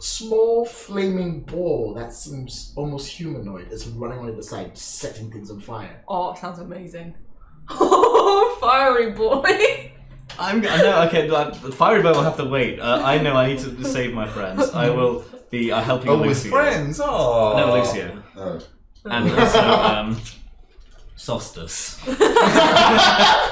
small flaming ball that seems almost humanoid is running on the side, setting things on fire. Oh, sounds amazing. Oh, fiery boy. Okay. The fiery bow will have to wait. I know I need to save my friends. I will be helping Oh, Lucio. with friends? Oh. No, Lucio. Oh. And also, Sostus.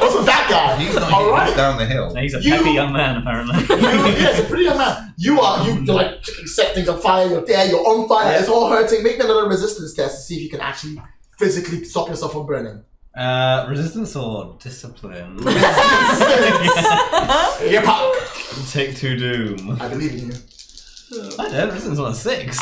Also that guy. He's not All hitting right. us down the hill. He's a peppy young man, apparently. Yes, a pretty young man. You like set things on fire. You're there. You're on fire. It's all hurting. Make another resistance test to see if you can actually physically stop yourself from burning. Resistance or discipline? Yep. Take 2 doom. I believe in you. I don't. Resistance on a 6.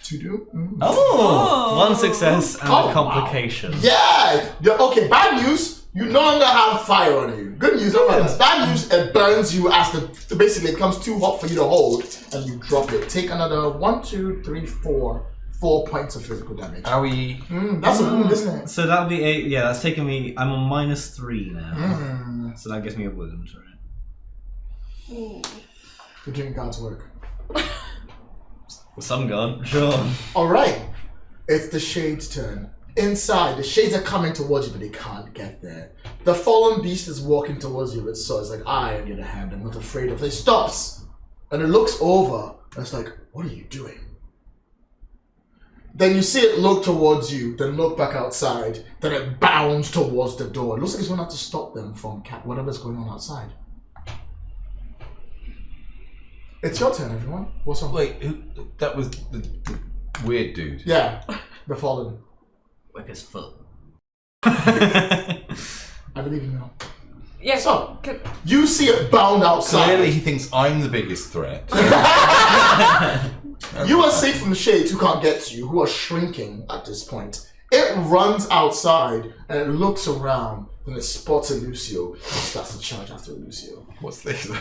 To do? Mm. Oh, 1 success and Oh, a complication. Yeah. Okay. Bad news. You no longer have fire on you. Good news. Bad news. It burns you as basically it becomes too hot for you to hold, and you drop it. Take another 1, 2, 3, 4 points of physical damage. Owie. That's a wound, isn't it? So that'll be that's taking me. I'm on -3 now. So that gives me a wound, right? You're doing God's work. Some gun, sure. All right. It's the Shades' turn. Inside, the Shades are coming towards you, but they can't get there. The fallen beast is walking towards you with swords. Like, I, on the other hand, am not afraid of. It stops, and it looks over, and it's like, what are you doing? Then you see it look towards you, then look back outside, then it bounds towards the door. It looks like it's going to have to stop them from whatever's going on outside. It's your turn, everyone. What's wrong? Wait, that was the weird dude. Yeah, the fallen. Whip his foot. I believe you now. Yeah. So, you see it bound outside. Clearly he thinks I'm the biggest threat. You are safe from the Shades who can't get to you, who are shrinking at this point. It runs outside and it looks around and it spots Alucio and starts to charge after Alucio. What's this? Going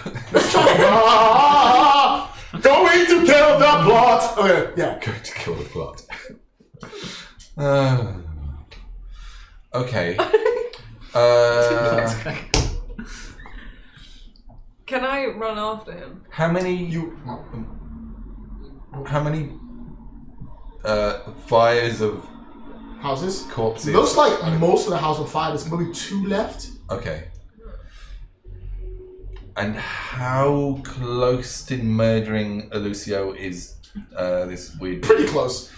to kill the plot! Okay, yeah. Going to kill the plot. Okay. Can I run after him? How many fires of Houses? corpses? Looks like most of the house on fire. There's maybe 2 left. Okay. And how close to murdering Alucio is this weird? Pretty close.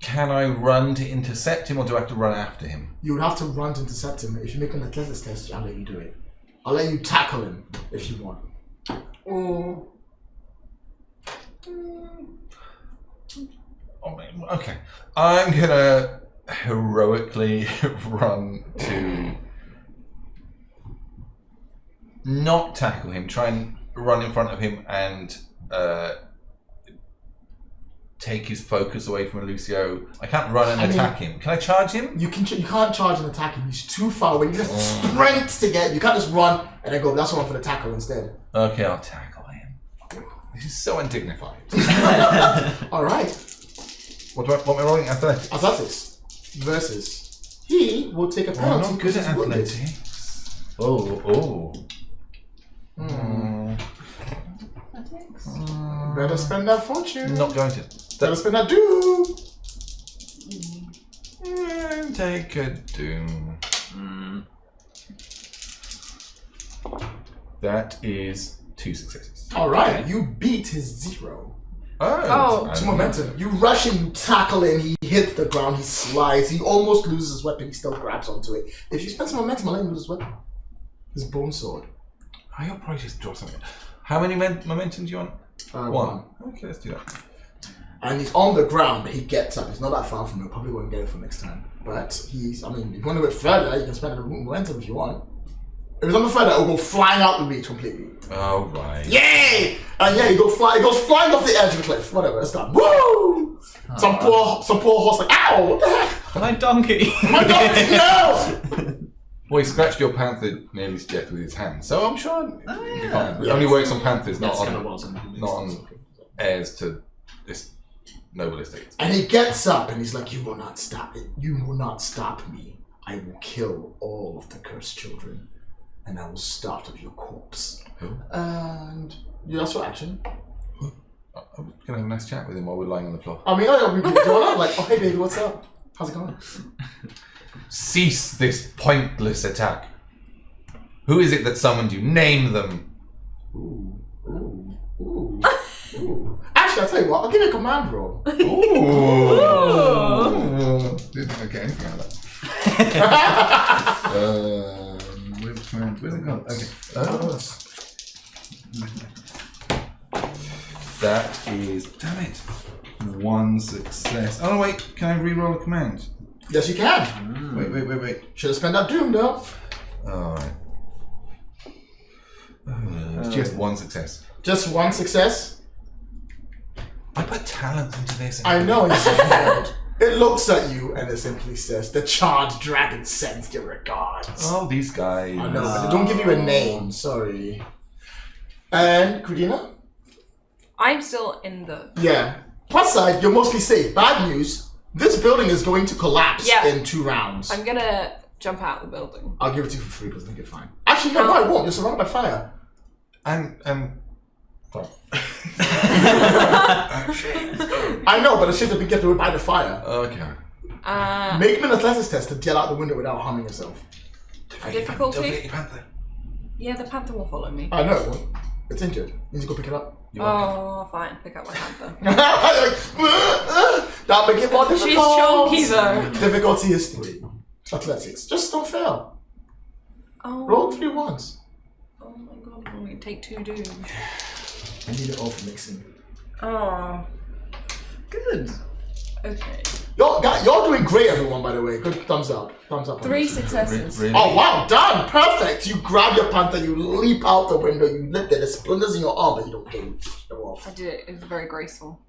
Can I run to intercept him, or do I have to run after him? You would have to run to intercept him. If you make an athletics test, I'll let you do it. I'll let you tackle him if you want. Oh. Okay. I'm gonna heroically run to not tackle him, try and run in front of him and take his focus away from Alucio. I can't run and attack him. Can I charge him? You can't charge and attack him. He's too far away. You just sprint to get. You can't just run and then go. That's one for the tackle instead. Okay, I'll tackle him. This is so undignified. All right. What am I rolling? Athletics. Athletics versus he will take a I'm penalty. not good at because he's wounded. athletics. Oh. Better spend that fortune. Not going to. Better spend that do. Take a doom. That is 2 successes. All right, you beat his 0. Oh. It's momentum. You rush in, you tackle him, he hits the ground, he slides, he almost loses his weapon, he still grabs onto it. If you spend some momentum, I'll let him lose his weapon. His bone sword. I'll probably just draw something. How many momentum do you want? 1. Okay, let's do that. And he's on the ground, but he gets up. He's not that far from you. Probably won't get it for next time. But if you want to go further, you can spend a momentum if you want. If it's on the further, it will go flying out the reach completely. Oh, right. Yay! And yeah, it goes flying off the edge of the cliff. Whatever, it's done. Woo! Some poor horse like, ow, what the heck? My donkey! My donkey, no! Well, he scratched your panther nearly to death with his hand, so I'm sure Oh, it'll be yeah. fine. It only works on panthers, not That's kinda what I on was gonna not on heirs to this noble estate. And he gets up and he's like, you will not stop it. You will not stop me. I will kill all of the cursed children. And I will start with your corpse. Who? And you ask for action. I'm gonna have a nice chat with him while we're lying on the floor. I mean, do you want like, oh hey baby, what's up? How's it going? Cease this pointless attack. Who is it that summoned you? Name them. Ooh. Actually, I'll tell you what, I'll give you a command roll. Ooh. Didn't think I'd get anything out of that. Where's it gone? Okay. That is, damn it, 1 success. Oh no, wait, can I re-roll a command? Yes, you can. Wait. Should have spent that doom though. Alright. It's just 1 success. Just 1 success. I put talent into this. I know. It looks at you and it simply says, "The charred dragon sends your regards." Oh, these guys. I know, but they don't give you a name. Sorry. And Kudina? I'm still in the. Yeah. Plus side, you're mostly safe. Bad news: this building is going to collapse in 2 rounds. I'm gonna jump out the building. I'll give it to you for free because I think you're fine. Actually, no, I won't. You're surrounded by fire. I know, but the shit that we get to by the fire. Okay. Make me an athletics test to get out the window without harming yourself. Difficulty? Yeah, the panther will follow me. I know it won't. It's injured. You need to go pick it up. Oh, fine. Pick up my panther. That'll make it more difficult. She's chunky though. Difficulty is 3. Athletics. Just don't fail. Oh. Roll 3 ones. Oh my god, I'm gonna take 2 dooms. I need it all for mixing. Oh. Good. Okay. Y'all doing great, everyone, by the way. Good thumbs up. Thumbs up. 3 successes. Really? Oh, wow. Done. Perfect. You grab your panther, you leap out the window, you lift it. There's splinters in your arm, but you don't get them off. I did it. It was very graceful.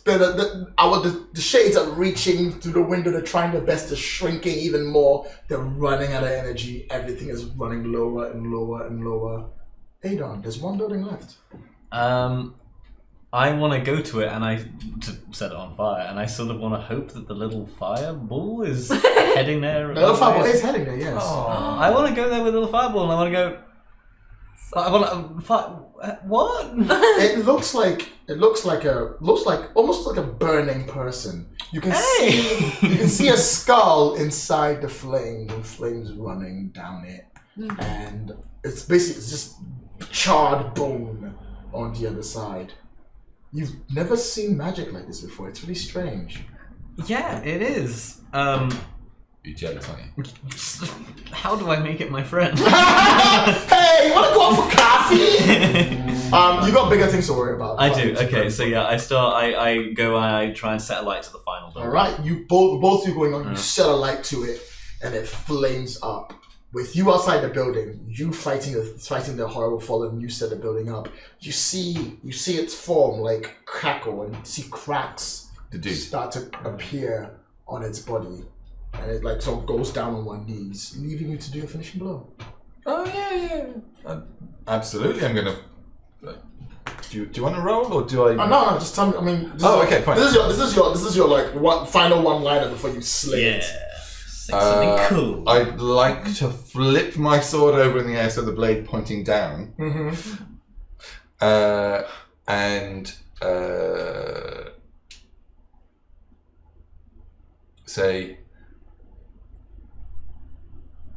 The shades are reaching through the window. They're trying their best. They're shrinking even more. They're running out of energy. Everything is running lower and lower and lower. Adon, there's 1 building left. I want to go to it to set it on fire, and I sort of want to hope that the little fireball is heading there. The little fireball is heading there, yes. I want to go there with a little fireball, and I want to go. I want to. What? It looks like almost like a burning person. You can see a skull inside the flame, and flames running down it, and it's just charred bone on the other side. You've never seen magic like this before. It's really strange. Yeah, it is. You're jealous, aren't you? How do I make it my friend? Hey, you want to go out for coffee? You got bigger things to worry about. I do. Okay, so yeah, I go and I try and set a light to the final door. All right, you both of you going on. You set a light to it, and it flames up. With you outside the building, you fighting the horrible fallen, you set the building up. You see its form like crackle, and you see cracks start to appear on its body, and it like sort of goes down on 1 knee, leaving you to do a finishing blow. Oh yeah. Absolutely, I'm gonna. Do you want to roll or do I? No, just tell me. I mean, okay, fine. This is your like final 1-liner before you slay it. Something cool. I'd like to flip my sword over in the air so the blade pointing down. Mm-hmm. And say,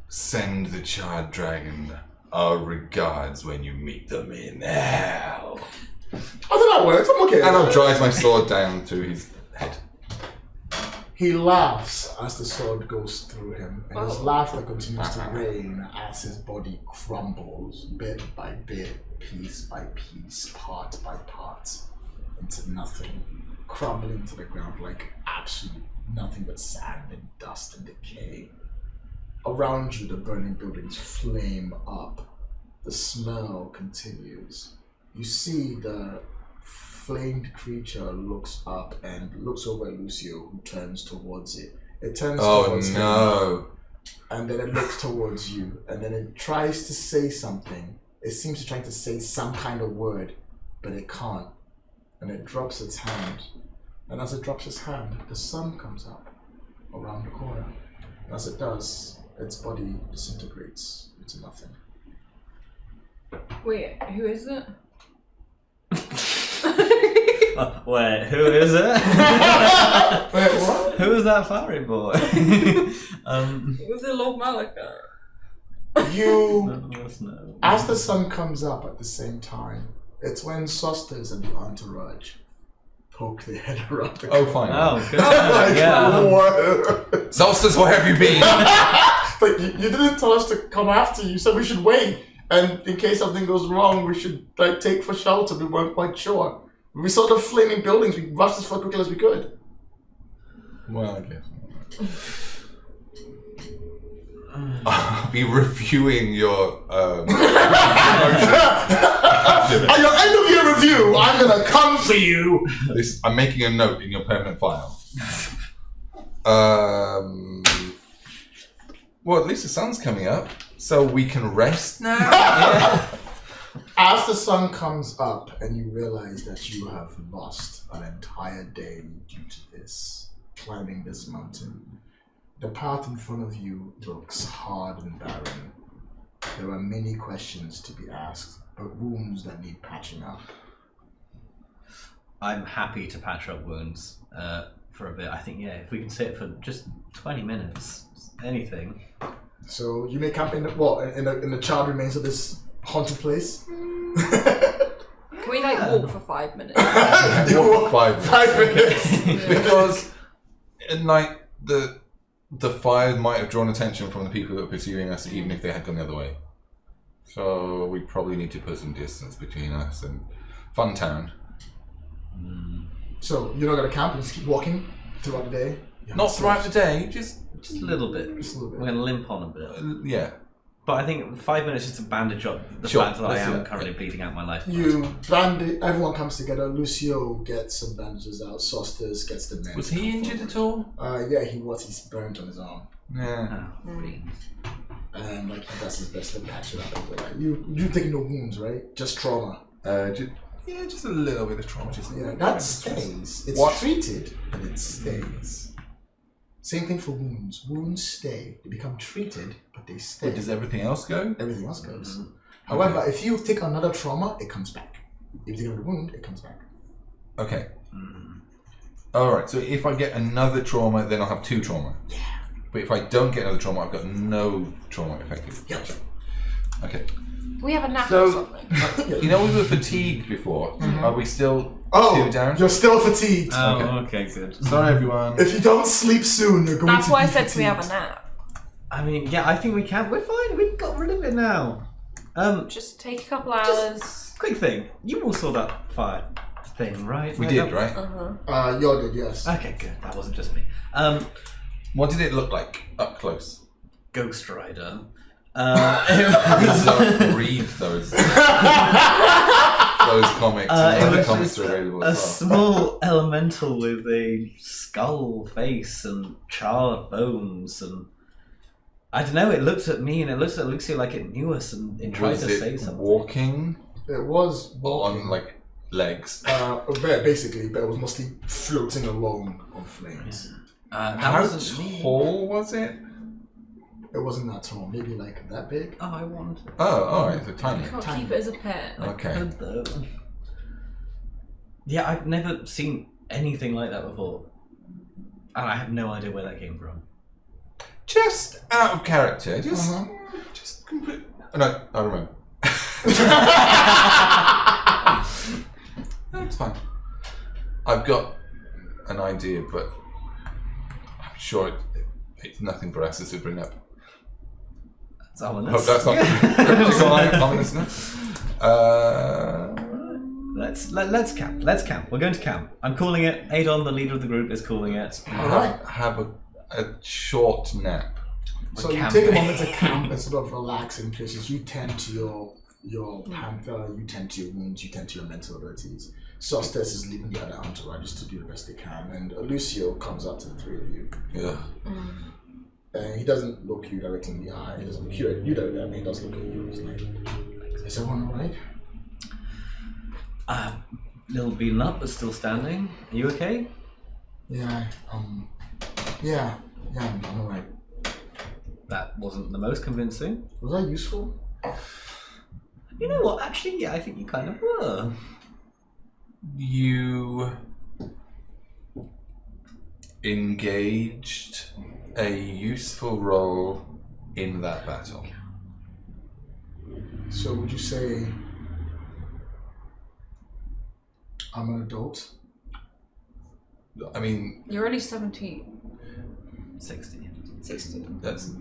send the charred dragon our regards when you meet them in hell. I think that works. I'm okay. And I'll drive my sword down through his head. He laughs as the sword goes through him, and his laughter continues to rain as his body crumbles bit by bit, piece by piece, part by part, into nothing, crumbling to the ground like absolute nothing but sand and dust and decay. Around you, the burning buildings flame up. The smell continues. You see the flamed creature looks up and looks over at Alucio, who turns towards it. It turns towards him, and then it looks towards you, and then it tries to say something. It seems to try to say some kind of word, but it can't. And it drops its hand. And as it drops its hand, the sun comes up around the corner. And as it does, its body disintegrates into nothing. Wait, who is it? Wait, who is it? Wait, what? Who is that fiery boy? Was it Lord Malachi? You, None of us know. as the sun comes up at the same time, it's when Sosters and the entourage poke their head around the Oh, fine. Oh, good. Like, Yeah. what? Solstice, where have you been? But you didn't tell us to come after you. You said we should wait, and in case something goes wrong, we should take for shelter. We weren't quite sure. We saw the flaming buildings. We rushed as quickly as we could. Well, I guess. I'll be reviewing your At your end of your review, I'm gonna come for you. I'm making a note in your permanent file. Well, at least the sun's coming up, so we can rest now. Yeah. As the sun comes up and you realize that you have lost an entire day due to this, climbing this mountain, the path in front of you looks hard and barren. There are many questions to be asked, but wounds that need patching up. I'm happy to patch up wounds for a bit. I think, yeah, if we can sit for just 20 minutes, anything. So you may camp in the charred remains of this haunted place. Can we walk for 5 minutes? What, 5 minutes? Because at night the fire might have drawn attention from the people that were pursuing us, even if they had gone the other way. So we probably need to put some distance between us and Funtown. So you're not gonna camp and just keep walking throughout the day? Not throughout the day, just Just a little bit. Just a little bit. We're going to limp on a bit. yeah. But I think 5 minutes just to bandage up the Sure, fact that I let's do am that. currently bleeding out my life. Everyone comes together. Lucio gets some bandages out. Sostas gets the men. Was he injured at all? Yeah, he was. He's burnt on his arm. Yeah. Oh, please. And like he does his best to patch it up. Like, you taking no wounds, right? Just trauma. Just a little bit of trauma. Just Yeah, that stays. It's What? treated, but it stays. Same thing for wounds. Wounds stay. They become treated, but they stay. Wait, does everything else go? Everything else goes. However, if you take another trauma, it comes back. If you take another wound, it comes back. Okay. Alright, so if I get another trauma, then I'll have 2 trauma. Yeah. But if I don't get another trauma, I've got no trauma effective. Gotcha. Okay. We have a nap So- or something. You know we were fatigued before. Are we still 2 down? You're still fatigued. Oh, okay, good. Sorry, everyone. If you don't sleep soon, you're going That's to why I be said we have a fatigued. nap. I mean, yeah, I think we can. We're fine. We've got rid of it now. Just take a couple hours. Quick thing. You all saw that fire thing, right? We Like did, that- right? You did, yes. Okay, good. That wasn't just me. What did it look like up close? Ghost Rider. Please don't read those comics. It The was comics just are available a as well. small elemental with a skull face and charred bones, and I don't know. It looked at me and it looked at Alucio like it knew us and it tried Was to say it something. walking It was walking. on like legs? Basically, but it was mostly floating along on flames. That How wasn't me. tall was it? It wasn't that tall, maybe like that big. Oh, I wanted. Oh, alright, so tiny. Can't Tiny. keep it as a pet. Okay. Could, though. Yeah, I've never seen anything like that before, and I have no idea where that came from. Just out of character, Uh-huh. just complete. No, I remember. No, it's fine. I've got an idea, but I'm sure it's nothing for us to bring up. That's ominous. Hope that's not cryptic or ominous enough. Let's camp. Let's camp. We're going to camp. I'm calling it. Adon, the leader of the group, is calling it. Alright. Have a short nap. So you camp. take a moment to camp and sort of relax in places. You tend to your panther, you tend to your wounds, you tend to your mental abilities. Sostes is leaving the other entourages to do the best they can, and Alucio comes up to the three of you. Yeah. And he doesn't look you directly in the eye. He doesn't look you directly. I mean, he does look at you. He's like, "Is everyone alright?" Little beaten up, but still standing. Are you okay? Yeah. I'm alright. That wasn't the most convincing. Was that useful? You know what? Actually, yeah, I think you kind of were. You engaged a useful role in that battle. So would you say I'm an adult? I mean, You're only 17. 16. that's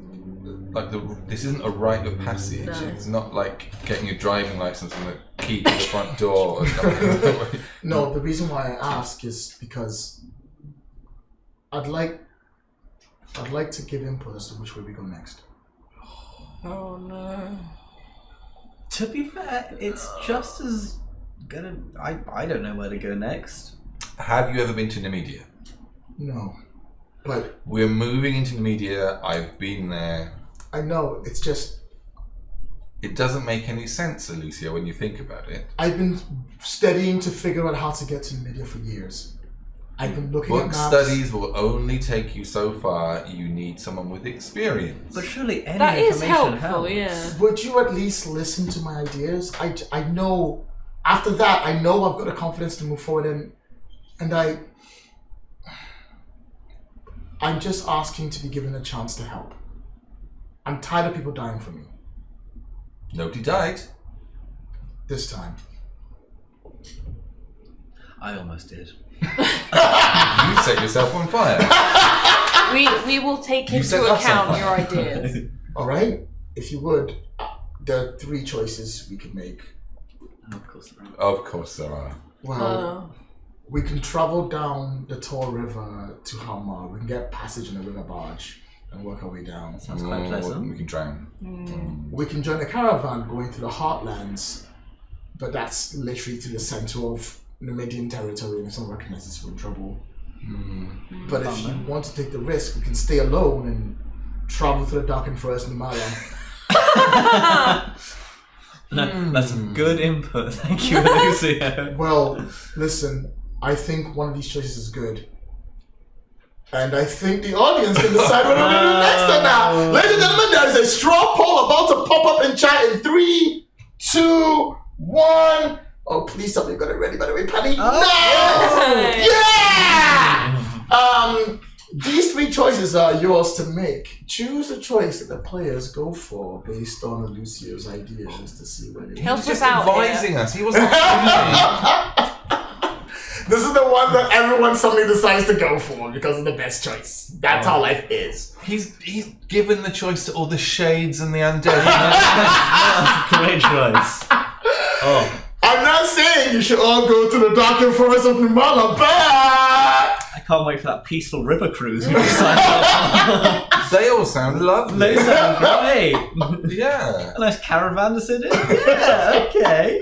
like this isn't a rite of passage. No. It's not like getting a driving license and a key to the front door or something. No, the reason why I ask is because I'd like to give input as to which way we go next. Oh no. To be fair, it's just as gonna. I don't know where to go next. Have you ever been to Nemedia? No, but We're moving into Nemedia. I've been there. I know it's just It doesn't make any sense, Alucio, when you think about it. I've been studying to figure out how to get to Media for years. I've been looking at Book maps. studies will only take you so far. You need someone with experience. But surely any That is information helpful, helps. yeah. Would you at least listen to my ideas? I know. After that, I know I've got the confidence to move forward, and I'm just asking to be given a chance to help. I'm tired of people dying for me. Nobody died. This time. I almost did. You set yourself on fire. We will take You into said that's account something. your ideas. Alright? If you would, there are three choices we could make. Of course. Of course there are. Well, we can travel down the Tor River to Hamar. We can get passage in a river barge and work our way down. Sounds quite pleasant. We can drown. We can join a caravan going through the heartlands, but that's literally to the center of Numidian territory, and if someone recognizes we're in trouble. But if you want to take the risk, we can stay alone and travel through the darkened forest in Mala. That's good input. Thank you, Alucio. Well, listen, I think one of these choices is good. And I think the audience can decide what we're going to do next time now. Ladies and gentlemen, there is a straw poll about to pop up in chat in 3, 2, 1. Oh, please tell me you got it ready, by the way, Penny. No! Yeah! These three choices are yours to make. Choose a choice that the players go for based on Alucio's ideas to see where they Help He was us out advising here. us. He wasn't. This is the one that everyone suddenly decides to go for because of the best choice. That's how life is. He's given the choice to all the shades and the undead. Great choice. Oh, I'm not saying you should all go to the darkened forest of Numala, but I can't wait for that peaceful river cruise we signed up. They all sound lovely. They sound great. Yeah. A nice caravan to sit in. Yeah, okay.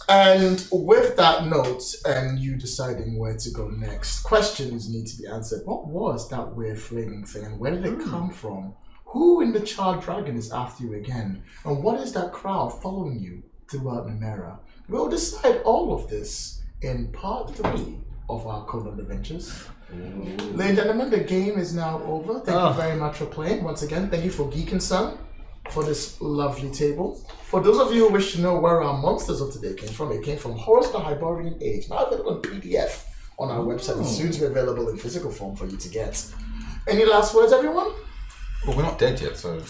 And with that note, and you deciding where to go next, questions need to be answered. What was that weird flaming thing, and where did it come from? Who in the Charred Dragon is after you again? And what is that crowd following you throughout Numera? We'll decide all of this in part 3 of our Conan Adventures. Ladies and gentlemen, the game is now over. Thank you very much for playing. Once again, thank you for Geek and Son for this lovely table. For those of you who wish to know where our monsters of today came from, it came from Horus the Hyborian Age, now available in PDF on our website and soon to be available in physical form for you to get. Any last words, everyone? Well, we're not dead yet, so.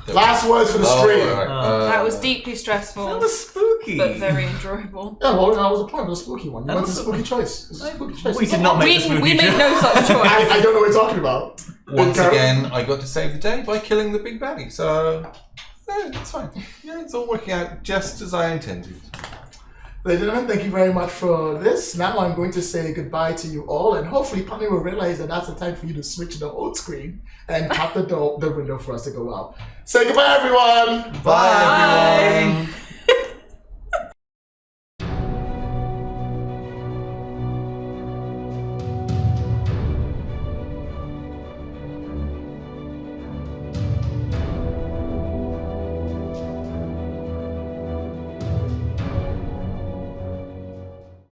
Last words for the stream. Right. That was deeply stressful, That was spooky. but very enjoyable. Yeah, well, that was the point. It was a spooky one. You And went to also- spooky choice. It's a spooky choice. We did not make the spooky We made choice. no such choice. I don't know what you're talking about. Once Okay. again, I got to save the day by killing the big baddie, so. No, it's fine. Yeah, it's all working out just as I intended. Ladies and gentlemen, thank you very much for this. Now I'm going to say goodbye to you all, and hopefully Penny will realize that that's the time for you to switch to the old screen and tap the window for us to go out. Say goodbye, everyone! Bye, everyone!